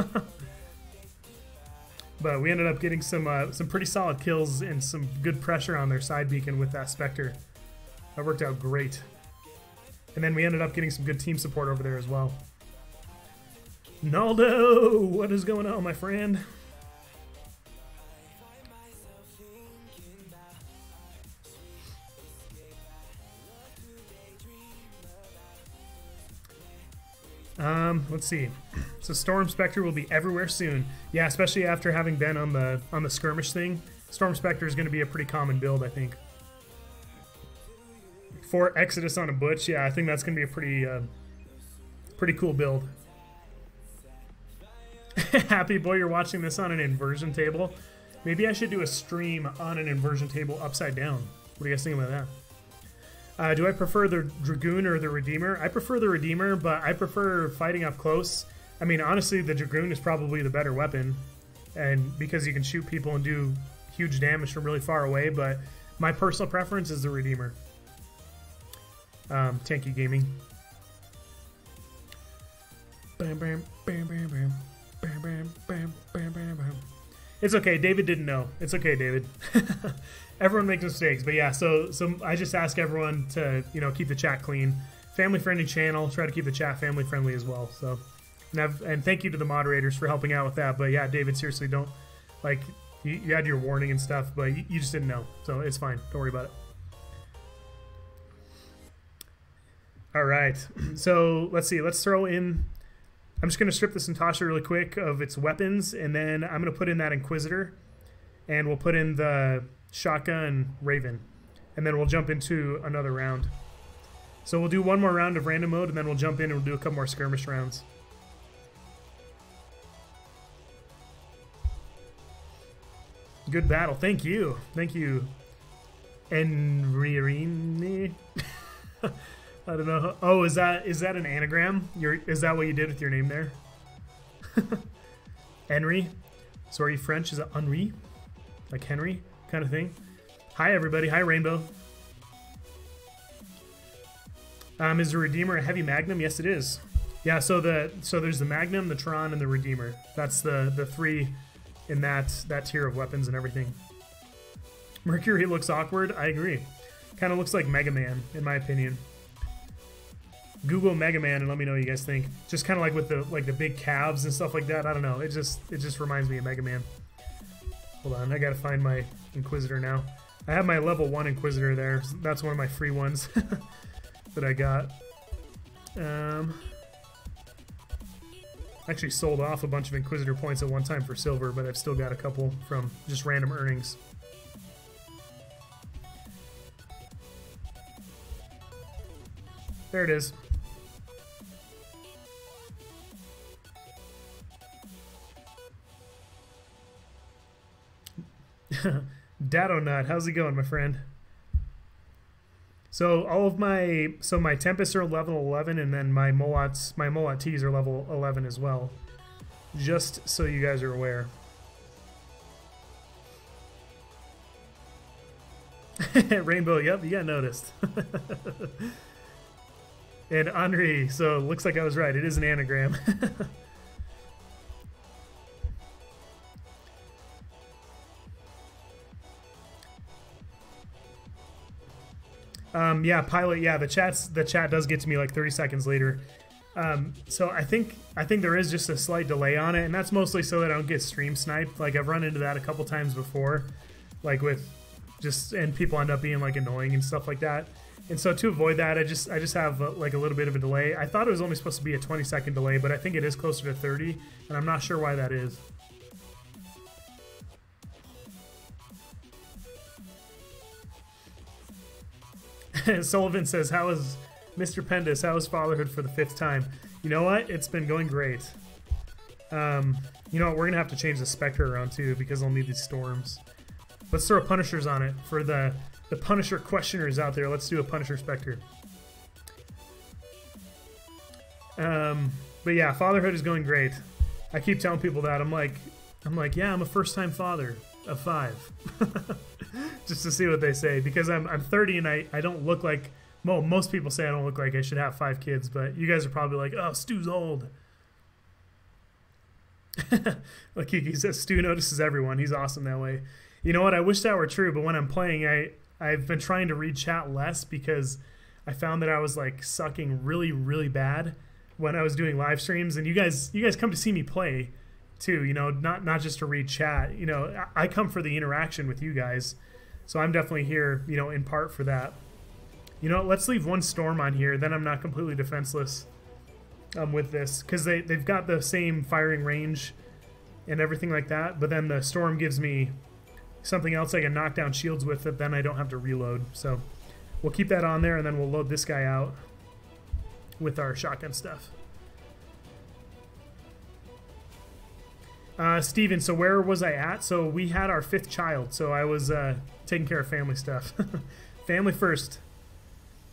But we ended up getting some pretty solid kills and some good pressure on their side beacon with that Spectre. That worked out great. And then we ended up getting some good team support over there as well. Naldo! What is going on, my friend? let's see. So Storm Spectre will be everywhere soon. Yeah, especially after having been on the skirmish thing. Storm Spectre is going to be a pretty common build, I think. For Exodus on a Butch, yeah, I think that's going to be a pretty cool build. Happy boy, you're watching this on an inversion table. Maybe I should do a stream on an inversion table upside down. What do you guys think about that? Do I prefer the Dragoon or the Redeemer? I prefer the Redeemer, but I prefer fighting up close. I mean, honestly, the Dragoon is probably the better weapon, and because you can shoot people and do huge damage from really far away, but my personal preference is the Redeemer. Tanky Gaming. Bam, bam, bam, bam, bam. Bam, bam, bam, bam, bam, bam. It's okay, David didn't know. It's okay, David. Everyone makes mistakes, but yeah, so I just ask everyone to, you know, keep the chat clean. Family-friendly channel, try to keep the chat family-friendly as well, so. And thank you to the moderators for helping out with that, but yeah, David, seriously, don't, like, you had your warning and stuff, but you just didn't know, so it's fine. Don't worry about it. All right, so let's see, let's throw in, I'm just going to strip this Natasha really quick of its weapons, and then I'm going to put in that Inquisitor, and we'll put in the Shotgun Raven, and then we'll jump into another round. So we'll do one more round of random mode, and then we'll jump in and we'll do a couple more skirmish rounds. Good battle. Thank you. Thank you. Enririne. I don't know. Oh, is that an anagram? Is that what you did with your name there? Henry. So are you French? Is it Henri? Like Henry kind of thing? Hi everybody. Hi Rainbow. Is the Redeemer a heavy Magnum? Yes, it is. Yeah, so there's the Magnum, the Tron, and the Redeemer. That's the three in that tier of weapons and everything. Mercury looks awkward. I agree. Kind of looks like Mega Man, in my opinion. Google Mega Man and let me know what you guys think. Just kind of like with the big calves and stuff like that. I don't know. It just reminds me of Mega Man. Hold on, I gotta find my Inquisitor now. I have my level 1 Inquisitor there. That's one of my free ones that I got. Actually sold off a bunch of Inquisitor points at one time for silver, but I've still got a couple from just random earnings. There it is. Dado Nut, how's it going, my friend? So all of my Tempests are level 11, and then my Molat T's are level 11 as well. Just so you guys are aware. Rainbow, yep, you got noticed. And Henri, so looks like I was right. It is an anagram. Yeah, Pilot. Yeah, the chat does get to me like 30 seconds later. So I think there is just a slight delay on it, and that's mostly so that I don't get stream sniped. Like I've run into that a couple times before, like with and people end up being like annoying and stuff like that. And so to avoid that, I just have like a little bit of a delay. I thought it was only supposed to be a 20-second delay, but I think it is closer to 30, and I'm not sure why that is. Sullivan says, how is Mr. Pendous? How is fatherhood for the 5th time? You know what? It's been going great. You know what? We're going to have to change the Spectre around too because I'll need these storms. Let's throw Punishers on it for the Punisher questioners out there. Let's do a Punisher Spectre. But yeah, fatherhood is going great. I keep telling people that. I'm like, yeah, I'm a first-time father of 5. Just to see what they say, because I'm 30 and I don't look like, well, most people say I don't look like I should have 5 kids, but you guys are probably like, oh, Stu's old. Like he says, Stu notices everyone. He's awesome that way. You know what? I wish that were true, but when I'm playing, I've been trying to read chat less because I found that I was like sucking really, really bad when I was doing live streams, and you guys come to see me play too, you know, not just to read chat. You know, I come for the interaction with you guys, so I'm definitely here, you know, in part for that. You know, let's leave one storm on here, then I'm not completely defenseless. with this, because they've got the same firing range and everything like that, but then the Storm gives me something else I can knock down shields with that then I don't have to reload. So we'll keep that on there, and then we'll load this guy out with our shotgun stuff. Steven, so where was I at? So we had our 5th child, so I was taking care of family stuff. Family first.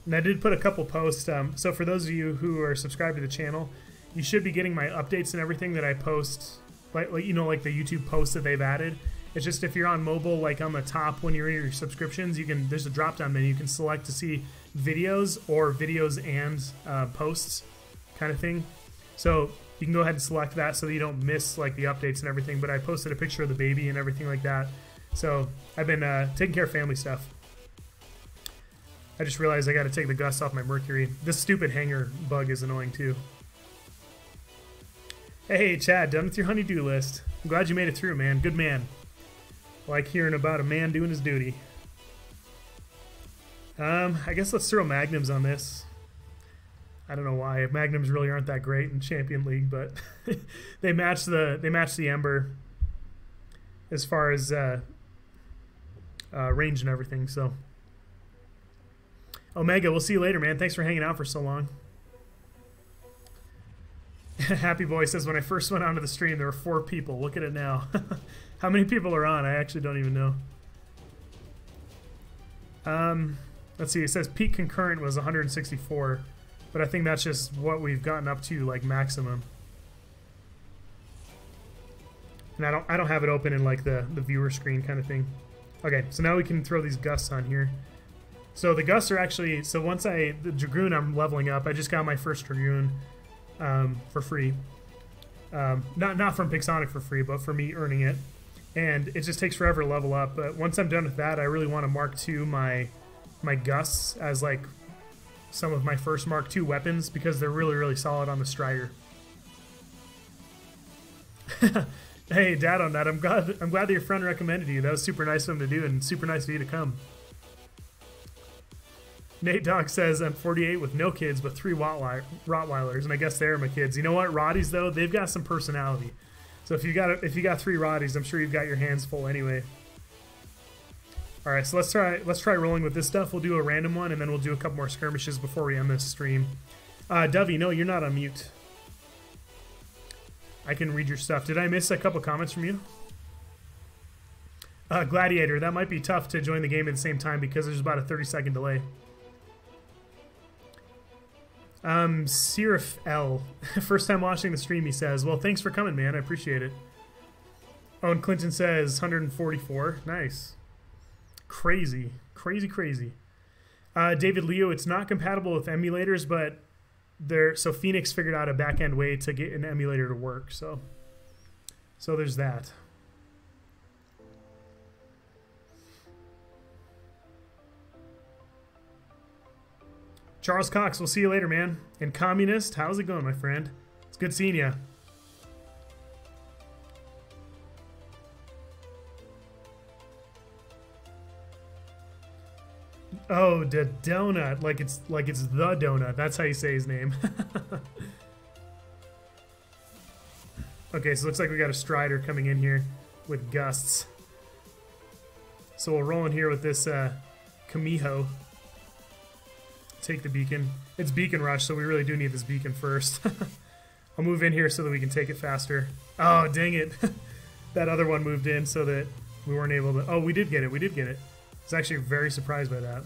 And I did put a couple posts. So for those of you who are subscribed to the channel, you should be getting my updates and everything that I post, like you know, like the YouTube posts that they've added. It's just if you're on mobile, like on the top when you're in your subscriptions, you can, there's a drop-down menu. You can select to see videos or videos and posts kind of thing. So you can go ahead and select that so that you don't miss like the updates and everything. But I posted a picture of the baby and everything like that. So I've been taking care of family stuff. I just realized I got to take the gust off my Mercury. This stupid hanger bug is annoying too. Hey, Chad, done with your honeydew list. I'm glad you made it through, man. Good man. Like hearing about a man doing his duty. I guess let's throw magnums on this. I don't know why. Magnums really aren't that great in Champion League, but they match the Ember as far as range and everything. So Omega, we'll see you later, man. Thanks for hanging out for so long. Happy Boy says, when I first went onto the stream, there were 4 people. Look at it now. How many people are on? I actually don't even know. Let's see. It says peak concurrent was 164, but I think that's just what we've gotten up to, like maximum. And I don't have it open in like the viewer screen kind of thing. Okay, so now we can throw these gusts on here. So the gusts are actually, so once the Dragoon I'm leveling up, I just got my first Dragoon for free. Not from Pixonic for free, but for me earning it. And it just takes forever to level up. But once I'm done with that, I really want to Mark II my gusts as like some of my first Mark II weapons, because they're really, really solid on the Strider. Hey, Dad, on that, I'm glad that your friend recommended you. That was super nice of him to do, and super nice of you to come. Nate Dog says, I'm 48 with no kids, but 3 Rottweilers, and I guess they're my kids. You know what, Rotties though, they've got some personality. So if you got 3 Rotties, I'm sure you've got your hands full anyway. All right, so let's try rolling with this stuff. We'll do a random one, and then we'll do a couple more skirmishes before we end this stream. Dovey, no, you're not on mute. I can read your stuff. Did I miss a couple comments from you? Gladiator, that might be tough to join the game at the same time because there's about a 30-second delay. Sirif L. First time watching the stream, he says. Well, thanks for coming, man. I appreciate it. Oh, and Clinton says 144. Nice. Crazy. Crazy, crazy. David Leo, it's not compatible with emulators, but so Phoenix figured out a back-end way to get an emulator to work. So there's that. Charles Cox, we'll see you later, man. And Communist, how's it going, my friend? It's good seeing you. Oh, the donut, like it's the donut. That's how you say his name. Okay, so it looks like we got a Strider coming in here with gusts. So we'll roll in here with this Kamiho. Take the beacon. It's beacon rush, so we really do need this beacon first. I'll move in here so that we can take it faster. Oh, dang it. That other one moved in so that we weren't able to... Oh, we did get it. We did get it. I was actually very surprised by that.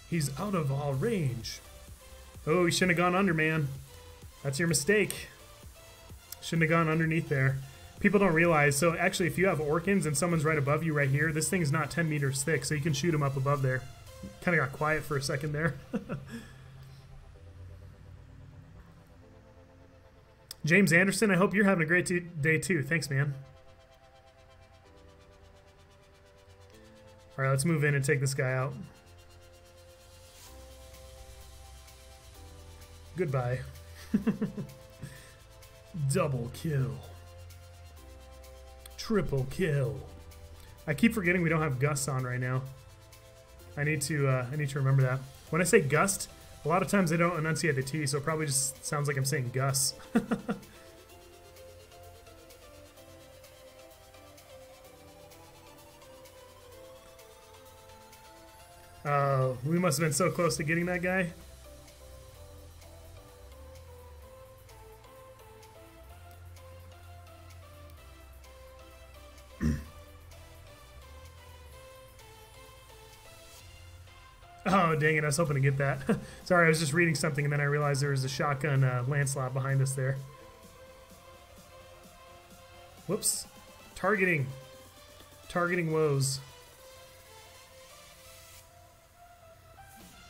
He's out of all range. Oh, he shouldn't have gone under, man. That's your mistake. Shouldn't have gone underneath there. People don't realize, so actually if you have Orkans and someone's right above you right here, this thing's not 10 meters thick, so you can shoot them up above there. Kind of got quiet for a second there. James Anderson, I hope you're having a great day too. Thanks, man. All right, let's move in and take this guy out. Goodbye. Double kill. Triple kill. I keep forgetting we don't have Gus on right now. I need to remember that. When I say gust, a lot of times I don't enunciate the T, so it probably just sounds like I'm saying Gus. Oh, we must have been so close to getting that guy. Oh, dang it, I was hoping to get that. Sorry, I was just reading something and then I realized there was a shotgun Lancelot behind us there. Whoops. Targeting. Targeting woes.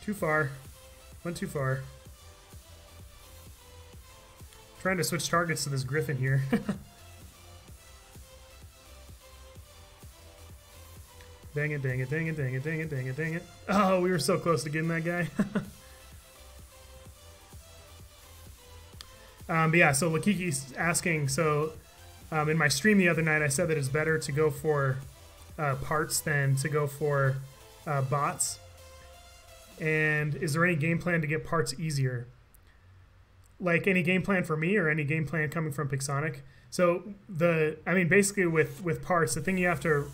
Too far. Went too far. Trying to switch targets to this Griffin here. Dang it, dang it, dang it, dang it, dang it, dang it, dang it. Oh, we were so close to getting that guy. But yeah, so Lakiki's asking, so in my stream the other night I said that it's better to go for parts than to go for bots. And is there any game plan to get parts easier? Like any game plan for me or any game plan coming from Pixonic? So I mean basically with parts, the thing you have to,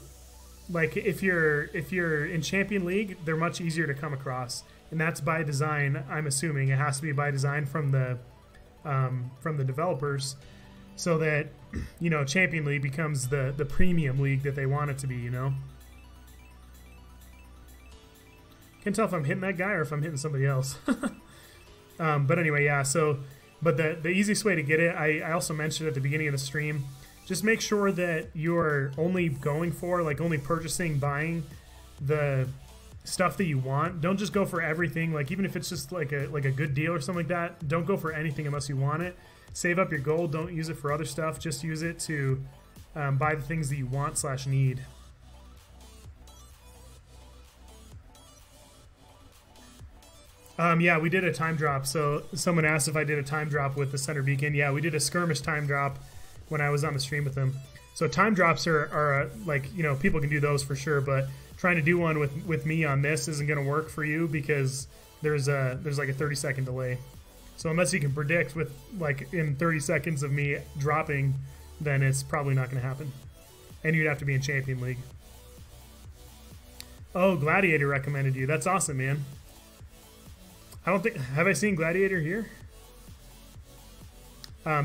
like if you're in Champion League, they're much easier to come across. And that's by design, I'm assuming. It has to be by design from the developers so that, you know, Champion League becomes the premium league that they want it to be, you know? Can't tell if I'm hitting that guy or if I'm hitting somebody else. But anyway, yeah, so, but the easiest way to get it, I also mentioned at the beginning of the stream, just make sure that you're only going for, like only purchasing, buying the stuff that you want. Don't just go for everything, like even if it's just like a good deal or something like that, don't go for anything unless you want it. Save up your gold, don't use it for other stuff, just use it to buy the things that you want / need. Yeah, we did a time drop. So someone asked if I did a time drop with the center beacon. Yeah, we did a skirmish time drop when I was on the stream with them. So time drops are like, you know, people can do those for sure, but trying to do one with me on this isn't going to work for you because there's like a 30-second delay. So unless you can predict with like in 30 seconds of me dropping, then it's probably not going to happen. And you'd have to be in Champion League. Oh, Gladiator recommended you. That's awesome, man. I don't think, have I seen Gladiator here?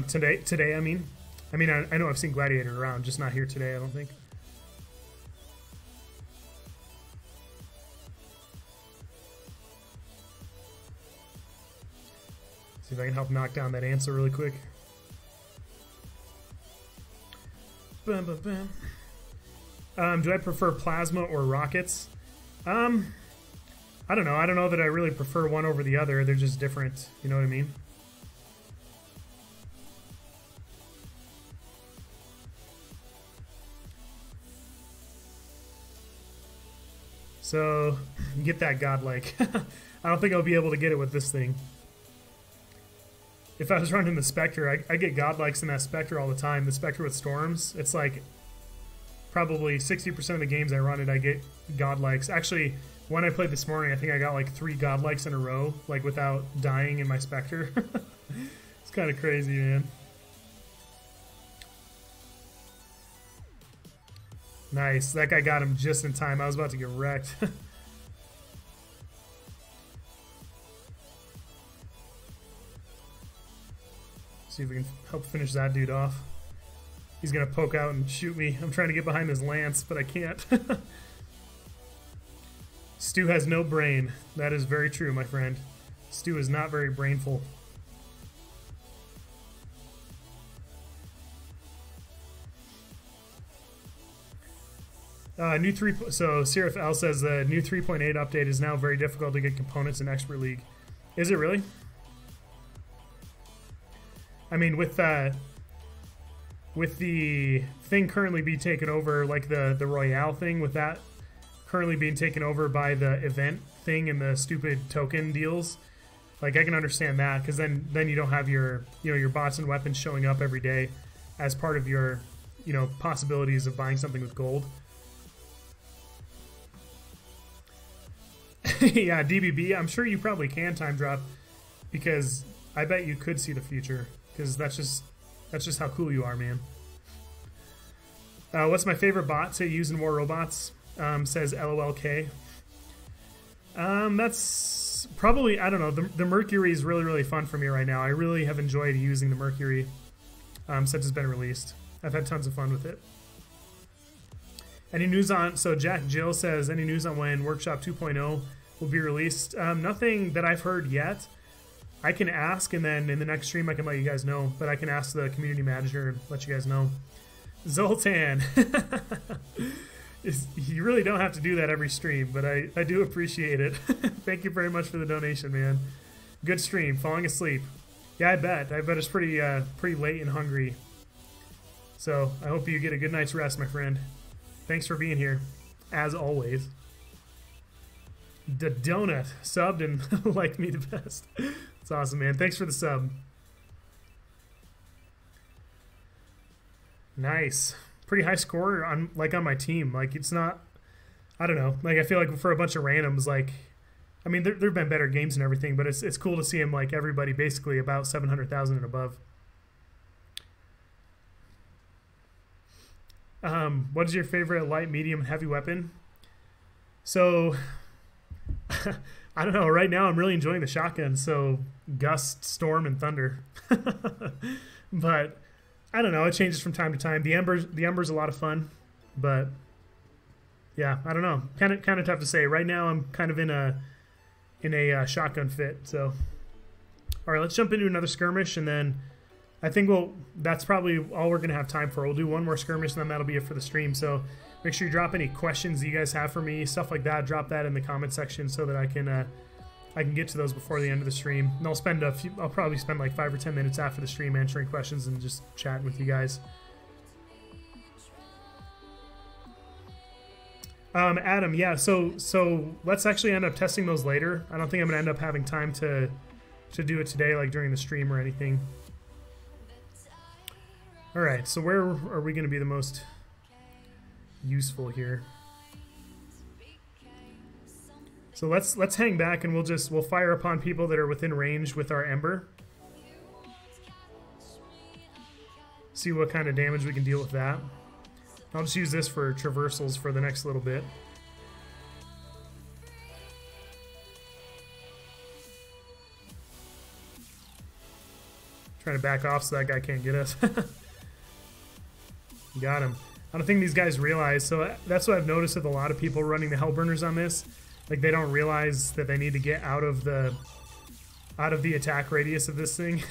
Today, I mean. I know I've seen Gladiator around, just not here today, I don't think. See if I can help knock down that answer really quick. Bam, bam, bam. Do I prefer plasma or rockets? I don't know. I don't know that I really prefer one over the other. They're just different. You know what I mean? So, get that godlike. I don't think I'll be able to get it with this thing. If I was running the Spectre, I get godlikes in that Spectre all the time. The Spectre with Storms, it's like probably 60% of the games I run it, I get godlikes. Actually, when I played this morning, I think I got like 3 godlikes in a row, like without dying in my Spectre. It's kind of crazy, man. Nice. That guy got him just in time. I was about to get wrecked. See if we can help finish that dude off. He's going to poke out and shoot me. I'm trying to get behind his lance, but I can't. Stu has no brain. That is very true, my friend. Stu is not very brainful. So Seraph L says the new 3.8 update is now very difficult to get components in Expert League. Is it really? I mean, with the thing currently being taken over, like the Royale thing, with that currently being taken over by the event thing and the stupid token deals, like I can understand that, because then you don't have your your bots and weapons showing up every day as part of your possibilities of buying something with gold. Yeah, DBB. I'm sure you probably can time drop because I bet you could see the future because that's just how cool you are, man. What's my favorite bot to use in War Robots? Says LOLK. That's probably, I don't know, the Mercury is really, really fun for me right now. I really have enjoyed using the Mercury since it's been released. I've had tons of fun with it. Any news on, so Jack Jill says, any news on when Workshop 2.0 will be released? Nothing that I've heard yet. I can ask, and then in the next stream I can let you guys know, but I can ask the community manager and let you guys know. Zoltan. You really don't have to do that every stream, but I do appreciate it. Thank you very much for the donation, man. Good stream. Falling asleep. Yeah, I bet. I bet it's pretty late and hungry. So I hope you get a good night's rest, my friend. Thanks for being here, as always. The Donut subbed and liked me the best. It's awesome, man. Thanks for the sub. Nice. Pretty high score on my team. Like, it's not, I don't know. Like, I feel like for a bunch of randoms, like, I mean, there've been better games and everything, but it's cool to see him, like, everybody basically about 700,000 and above. What is your favorite light, medium, heavy weapon? So, I don't know. Right now, I'm really enjoying the shotgun. So, Gust, Storm, and Thunder. But I don't know. It changes from time to time. The Ember's a lot of fun, but yeah, I don't know. Kind of tough to say. Right now, I'm kind of in a shotgun fit. So, all right, let's jump into another skirmish, and then I think that's probably all we're gonna have time for. We'll do one more skirmish, and then that'll be it for the stream. So, make sure you drop any questions that you guys have for me, stuff like that. Drop that in the comment section so that I can get to those before the end of the stream. And I'll probably spend like 5 or 10 minutes after the stream answering questions and just chatting with you guys. Adam, yeah, so let's actually end up testing those later. I don't think I'm gonna end up having time to do it today, like during the stream or anything. All right, so where are we gonna be the most useful here? So let's hang back and we'll fire upon people that are within range with our Ember. See what kind of damage we can deal with that. I'll just use this for traversals for the next little bit. Trying to back off so that guy can't get us. Got him. I don't think these guys realize, so that's what I've noticed with a lot of people running the Hellburners on this. Like, they don't realize that they need to get out of the attack radius of this thing.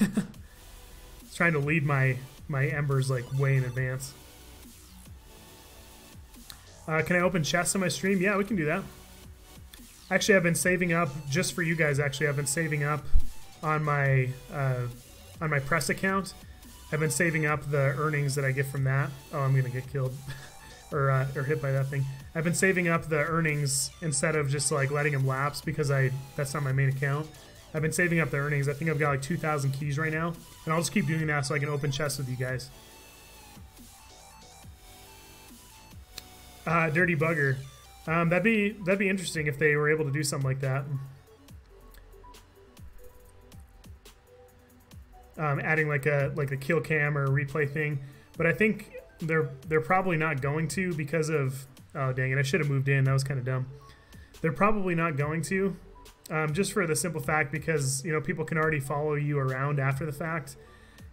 It's trying to lead my Embers like way in advance. Can I open chests on my stream? Yeah, we can do that. Actually, I've been saving up just for you guys. Actually, I've been saving up on my press account. I've been saving up the earnings that I get from that. Oh, I'm gonna get killed or hit by that thing. I've been saving up the earnings instead of just like letting them lapse because that's not my main account. I've been saving up the earnings. I think I've got like 2,000 keys right now, and I'll just keep doing that so I can open chests with you guys. Dirty Bugger. That'd be interesting if they were able to do something like that. Adding like a kill cam or a replay thing, but I think they're probably not going to because of, oh dang it, I should have moved in. That was kind of dumb. They're probably not going to, just for the simple fact because, you know, people can already follow you around after the fact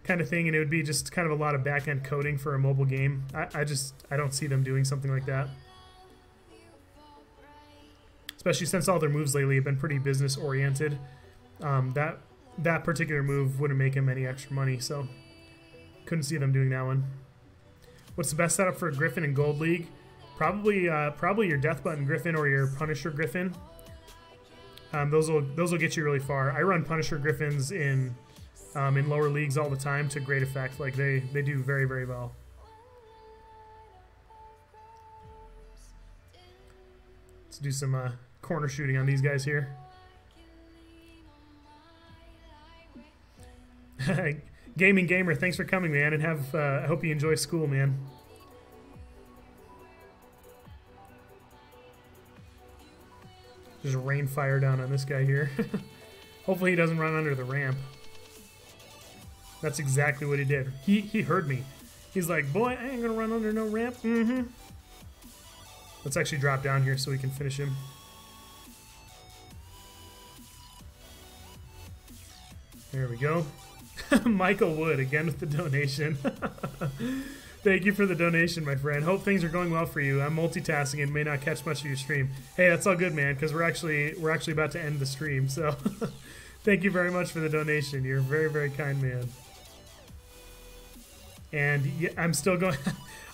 kind of thing, and it would be just kind of a lot of back-end coding for a mobile game. I don't see them doing something like that. Especially since all their moves lately have been pretty business-oriented. That particular move wouldn't make him any extra money, so couldn't see them doing that one. What's the best setup for a Griffin in Gold League? Probably your Death Button Griffin or your Punisher Griffin. Those will get you really far. I run Punisher Griffins in lower leagues all the time to great effect. Like they do very, very well. Let's do some corner shooting on these guys here. Gaming Gamer, thanks for coming, man, and I hope you enjoy school, man. Just rain fire down on this guy here. Hopefully he doesn't run under the ramp. That's exactly what he did. He heard me. He's like, boy, I ain't gonna run under no ramp. Mm-hmm. Let's actually drop down here so we can finish him. There we go. Michael Wood, again with the donation. Thank you for the donation, my friend. Hope things are going well for you. I'm multitasking and may not catch much of your stream. Hey, that's all good, man, because we're actually about to end the stream, so thank you very much for the donation. You're a very, very kind man. And yeah, I'm still going.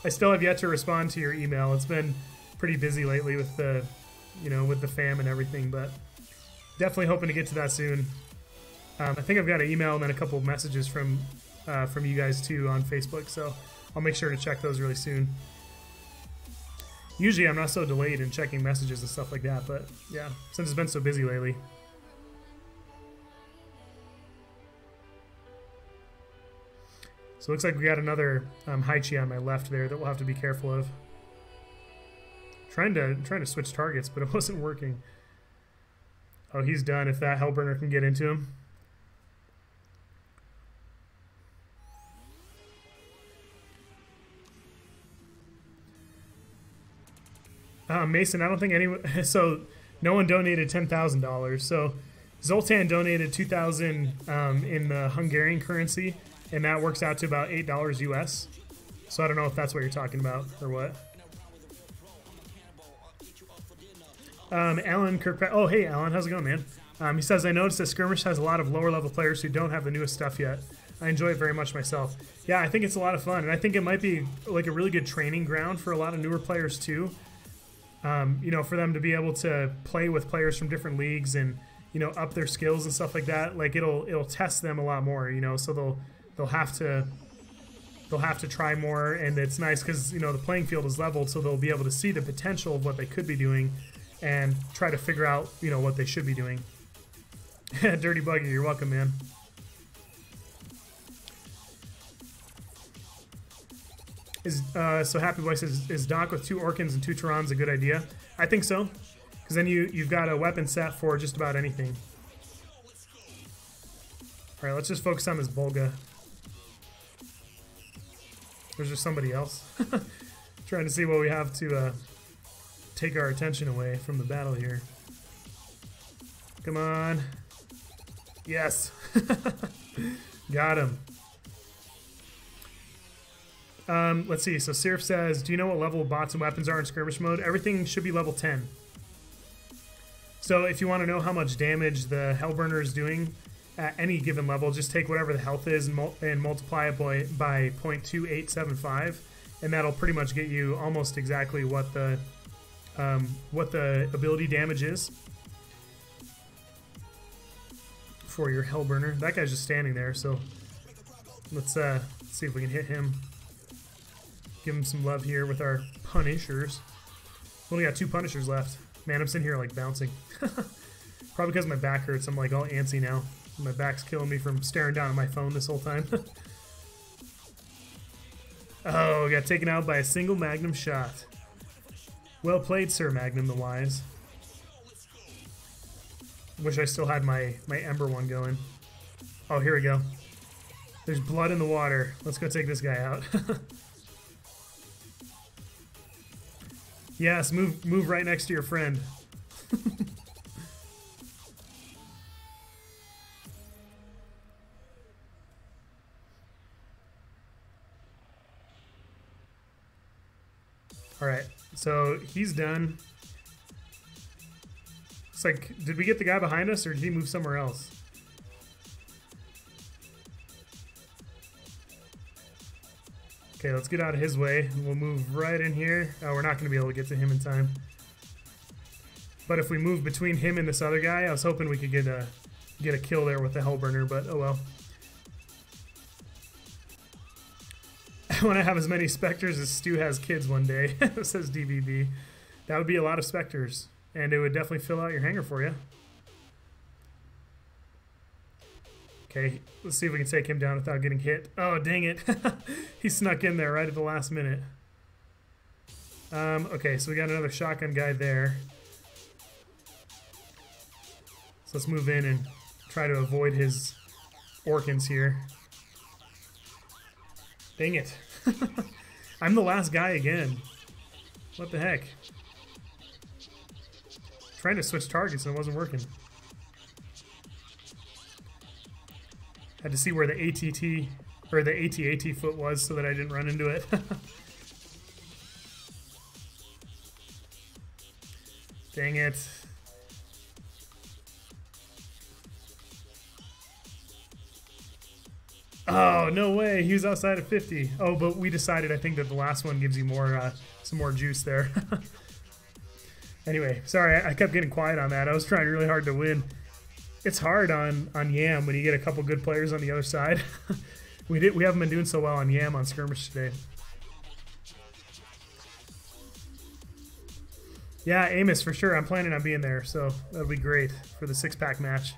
I still have yet to respond to your email. It's been pretty busy lately with the, with the fam and everything, but definitely hoping to get to that soon. I think I've got an email and then a couple of messages from you guys too on Facebook, so I'll make sure to check those really soon. Usually I'm not so delayed in checking messages and stuff like that, but yeah, since it's been so busy lately. So it looks like we got another Haichi on my left there that we'll have to be careful of. Trying to switch targets, but it wasn't working. Oh, he's done if that Hellburner can get into him. Mason, I don't think anyone... So, no one donated $10,000. So, Zoltan donated $2,000 in the Hungarian currency, and that works out to about $8 US. So, I don't know if that's what you're talking about or what. Alan Kirkpatrick... Oh, hey, Alan. How's it going, man? He says, I noticed that Skirmish has a lot of lower-level players who don't have the newest stuff yet. I enjoy it very much myself. Yeah, I think it's a lot of fun, and I think it might be like a really good training ground for a lot of newer players, too. For them to be able to play with players from different leagues and, up their skills and stuff like that. Like it'll test them a lot more, so they'll have to try more, and it's nice because, the playing field is leveled, so they'll be able to see the potential of what they could be doing and try to figure out, what they should be doing. Dirty Buggy, you're welcome, man. So Happy Boy says, is Doc with 2 Orkans and 2 Terrans a good idea? I think so, because then you've got a weapon set for just about anything. All right, let's just focus on this Volga. There's just somebody else. Trying to see what we have to take our attention away from the battle here. Come on. Yes. Got him. Let's see. So Sirf says, do you know what level bots and weapons are in skirmish mode? Everything should be level 10. So if you want to know how much damage the Hellburner is doing at any given level, just take whatever the health is and multiply it by 0.2875, and that'll pretty much get you almost exactly what the ability damage is for your Hellburner. That guy's just standing there, so let's see if we can hit him. Give him some love here with our Punishers. We only got 2 Punishers left. Man, I'm sitting here like bouncing. Probably because my back hurts. I'm like all antsy now. My back's killing me from staring down at my phone this whole time. Oh, got taken out by a single Magnum shot. Well played, Sir Magnum the Wise. Wish I still had my Ember one going. Oh, here we go. There's blood in the water. Let's go take this guy out. Yes, move right next to your friend. Alright, so he's done. It's like, did we get the guy behind us or did he move somewhere else? Okay, let's get out of his way. We'll move right in here. Oh, we're not going to be able to get to him in time. But if we move between him and this other guy, I was hoping we could get a kill there with the Hellburner, but oh well. I want to have as many Spectres as Stu has kids one day, says DBB. That would be a lot of Spectres, and it would definitely fill out your hangar for you. Okay, let's see if we can take him down without getting hit. Oh, dang it. He snuck in there right at the last minute. Okay, so we got another shotgun guy there. let's move in and try to avoid his Orkans here. Dang it. I'm the last guy again. What the heck? Trying to switch targets and it wasn't working. Had to see where the ATT or the AT-AT foot was so that I didn't run into it. Dang it. Oh, no way. He was outside of 50. Oh, but we decided, I think, that the last one gives you more, some more juice there. Anyway, sorry, I kept getting quiet on that. I was trying really hard to win. It's hard on Yam when you get a couple good players on the other side. We haven't been doing so well on Yam on Skirmish today. Yeah, Amos, for sure. I'm planning on being there, so that'll be great for the 6-pack match.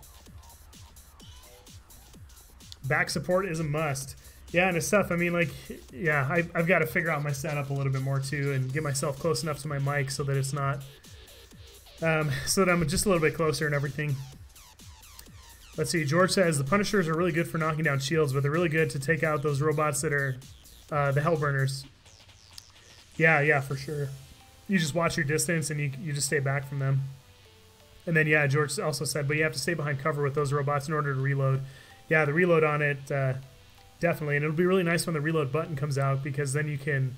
Back support is a must. Yeah, and it's tough. I mean, like, yeah, I've got to figure out my setup a little bit more, too, and get myself close enough to my mic so that it's not... so that I'm just a little bit closer and everything. Let's see. George says, the Punishers are really good for knocking down shields, but they're really good to take out those robots that are the Hellburners. Yeah, for sure. You just watch your distance and you just stay back from them. And then, yeah, George also said, but you have to stay behind cover with those robots in order to reload. Yeah, the reload on it, definitely. And it'll be really nice when the reload button comes out because then you can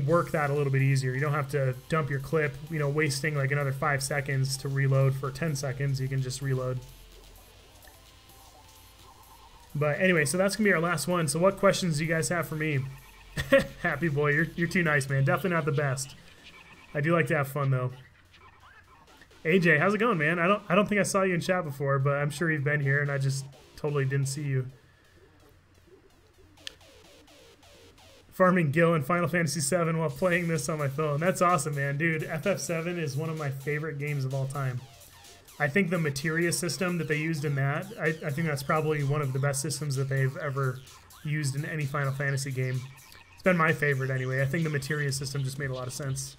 work that a little bit easier. You don't have to dump your clip, you know, wasting like another 5 seconds to reload for 10 seconds. You can just reload. But anyway, so that's going to be our last one. So what questions do you guys have for me? Happy boy, you're too nice, man. Definitely not the best. I do like to have fun, though. AJ, how's it going, man? I don't think I saw you in chat before, but I'm sure you've been here, and I just totally didn't see you. Farming Gil in Final Fantasy VII while playing this on my phone. That's awesome, man. Dude, FF7 is one of my favorite games of all time. I think the materia system that they used in that, I think that's probably one of the best systems that they've ever used in any Final Fantasy game. It's been my favorite anyway. I think the materia system just made a lot of sense.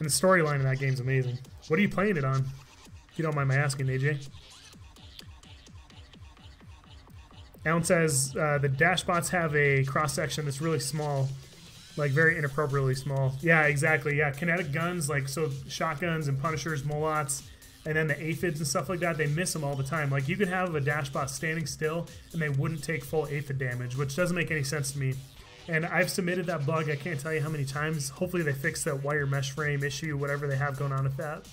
And the storyline in that game's amazing. What are you playing it on? If you don't mind my asking, AJ. Alan says, the dashbots have a cross-section that's really small. Like, very inappropriately small. Yeah, exactly. Yeah, kinetic guns, like, so shotguns and punishers, molots, and then the aphids and stuff like that, they miss them all the time. Like, you could have a dashbot standing still, and they wouldn't take full aphid damage, which doesn't make any sense to me. And I've submitted that bug, I can't tell you how many times. Hopefully they fix that wire mesh frame issue, whatever they have going on with that.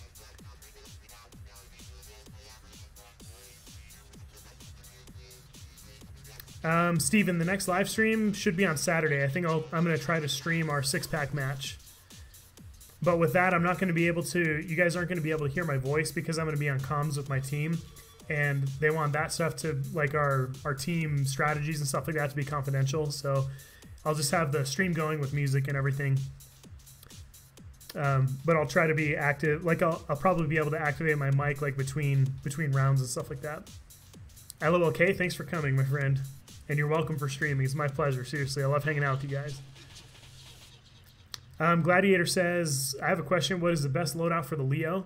Steven, the next live stream should be on Saturday. I think I'm going to try to stream our 6-pack match. But with that, I'm not going to be able to, you guys aren't going to be able to hear my voice because I'm going to be on comms with my team. And they want that stuff to, like our team strategies and stuff like that to be confidential. So I'll just have the stream going with music and everything. But I'll try to be active. Like I'll probably be able to activate my mic like between rounds and stuff like that. LOLK, thanks for coming, my friend. And you're welcome for streaming. It's my pleasure. Seriously, I love hanging out with you guys. Gladiator says, I have a question. What is the best loadout for the Leo?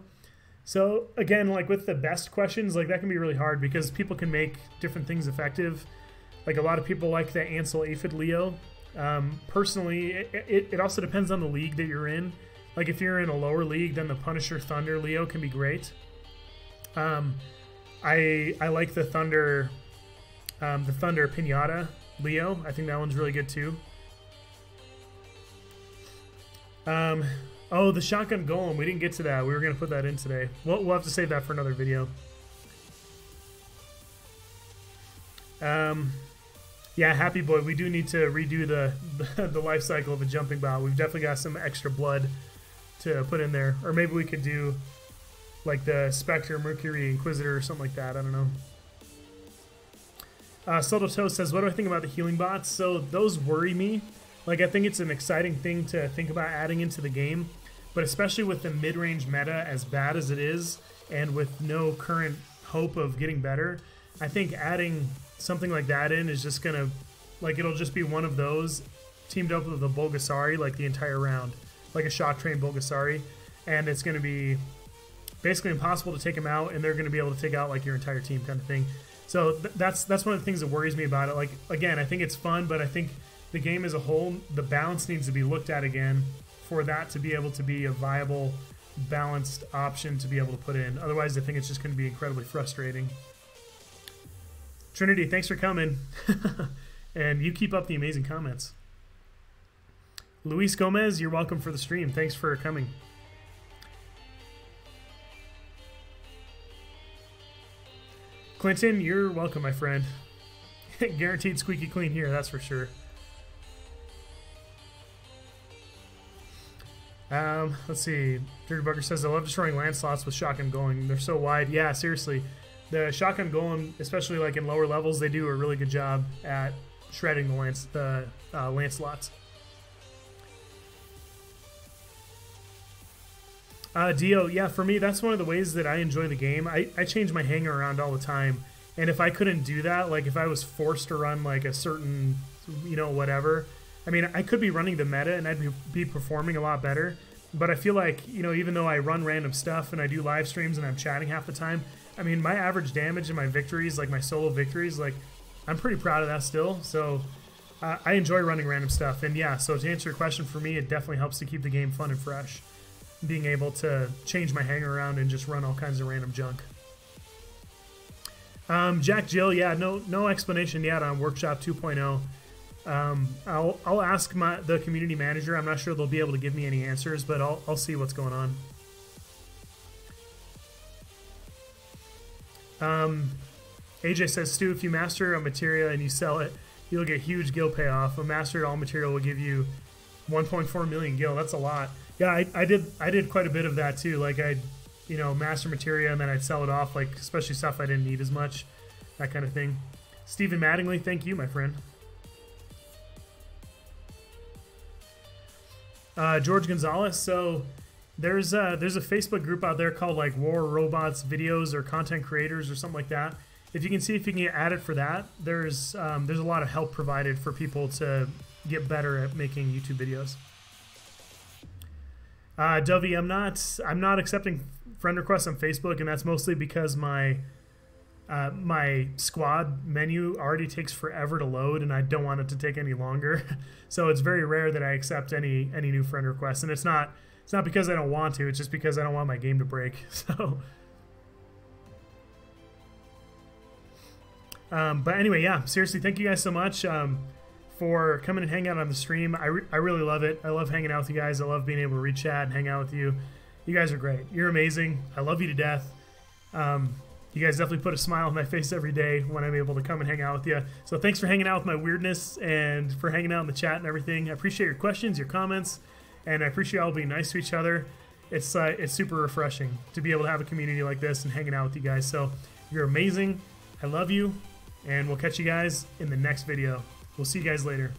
So, again, like with the best questions, like that can be really hard because people can make different things effective. Like a lot of people like the Ansel Aphid Leo. Personally, it also depends on the league that you're in. Like if you're in a lower league, then the Punisher Thunder Leo can be great. I like the Thunder Pinata Leo. I think that one's really good too. Oh, the Shotgun Golem. We didn't get to that. We were going to put that in today. We'll have to save that for another video. Yeah, Happy Boy. We do need to redo the life cycle of a jumping bot. We've definitely got some extra blood to put in there. Or maybe we could do like the Spectre, Mercury, Inquisitor or something like that. I don't know. Subtle Toast says, what do I think about the healing bots? So those worry me. Like, I think it's an exciting thing to think about adding into the game, but especially with the mid-range meta as bad as it is, and with no current hope of getting better, I think adding something like that in is just gonna, like, it'll just be one of those teamed up with a Bulgasari, like, the entire round. Like a Shock Train Bulgasari, and it's gonna be basically impossible to take them out, and they're going to be able to take out like your entire team kind of thing. So that's one of the things that worries me about it. Like, again, I think it's fun, but I think the game as a whole, the balance needs to be looked at again for that to be able to be a viable, balanced option to be able to put in. Otherwise, I think it's just going to be incredibly frustrating. Trinity, thanks for coming. And you keep up the amazing comments. Luis Gomez, you're welcome for the stream. Thanks for coming. Clinton, you're welcome, my friend. Guaranteed squeaky clean here, that's for sure. Let's see. Dirty Bugger says, I love destroying Lancelots with shotgun going. They're so wide. Yeah, seriously. The shotgun golem, especially like in lower levels, they do a really good job at shredding the Lancelots. Dio, yeah, for me, that's one of the ways that I enjoy the game. I change my hanger around all the time. And if I couldn't do that, like if I was forced to run like a certain, you know, whatever, I mean, I could be running the meta and I'd be performing a lot better. But I feel like, you know, even though I run random stuff and I do live streams and I'm chatting half the time, I mean, my average damage and my victories, like my solo victories, like I'm pretty proud of that still. So I enjoy running random stuff. And yeah, so to answer your question, for me, it definitely helps to keep the game fun and fresh. Being able to change my hanger around and just run all kinds of random junk. Jack Jill, yeah, no explanation yet on Workshop 2.0. I'll ask the community manager. I'm not sure they'll be able to give me any answers, but I'll see what's going on. AJ says, Stu, if you master a materia and you sell it, you'll get huge gil payoff. A mastered all material will give you 1.4 million gil. That's a lot. Yeah, I did quite a bit of that too. Like I'd, you know, master materia and then I'd sell it off, like especially stuff I didn't need as much, that kind of thing. Stephen Mattingly, thank you, my friend. George Gonzalez, so there's a Facebook group out there called like War Robots Videos or Content Creators or something like that. If you can see if you can get added for that, there's a lot of help provided for people to get better at making YouTube videos. Dovey, I'm not accepting friend requests on Facebook, and that's mostly because my squad menu already takes forever to load, and I don't want it to take any longer. So it's very rare that I accept any new friend requests, and it's not because I don't want to. It's just because I don't want my game to break. So, but anyway, yeah. Seriously, thank you guys so much for coming and hanging out on the stream. I really love it. I love hanging out with you guys. I love being able to reach chat and hang out with you. You guys are great. You're amazing. I love you to death. You guys definitely put a smile on my face every day when I'm able to come and hang out with you. So thanks for hanging out with my weirdness and for hanging out in the chat and everything. I appreciate your questions, your comments, and I appreciate y'all being nice to each other. It's super refreshing to be able to have a community like this and hanging out with you guys. So you're amazing. I love you, and we'll catch you guys in the next video. We'll see you guys later.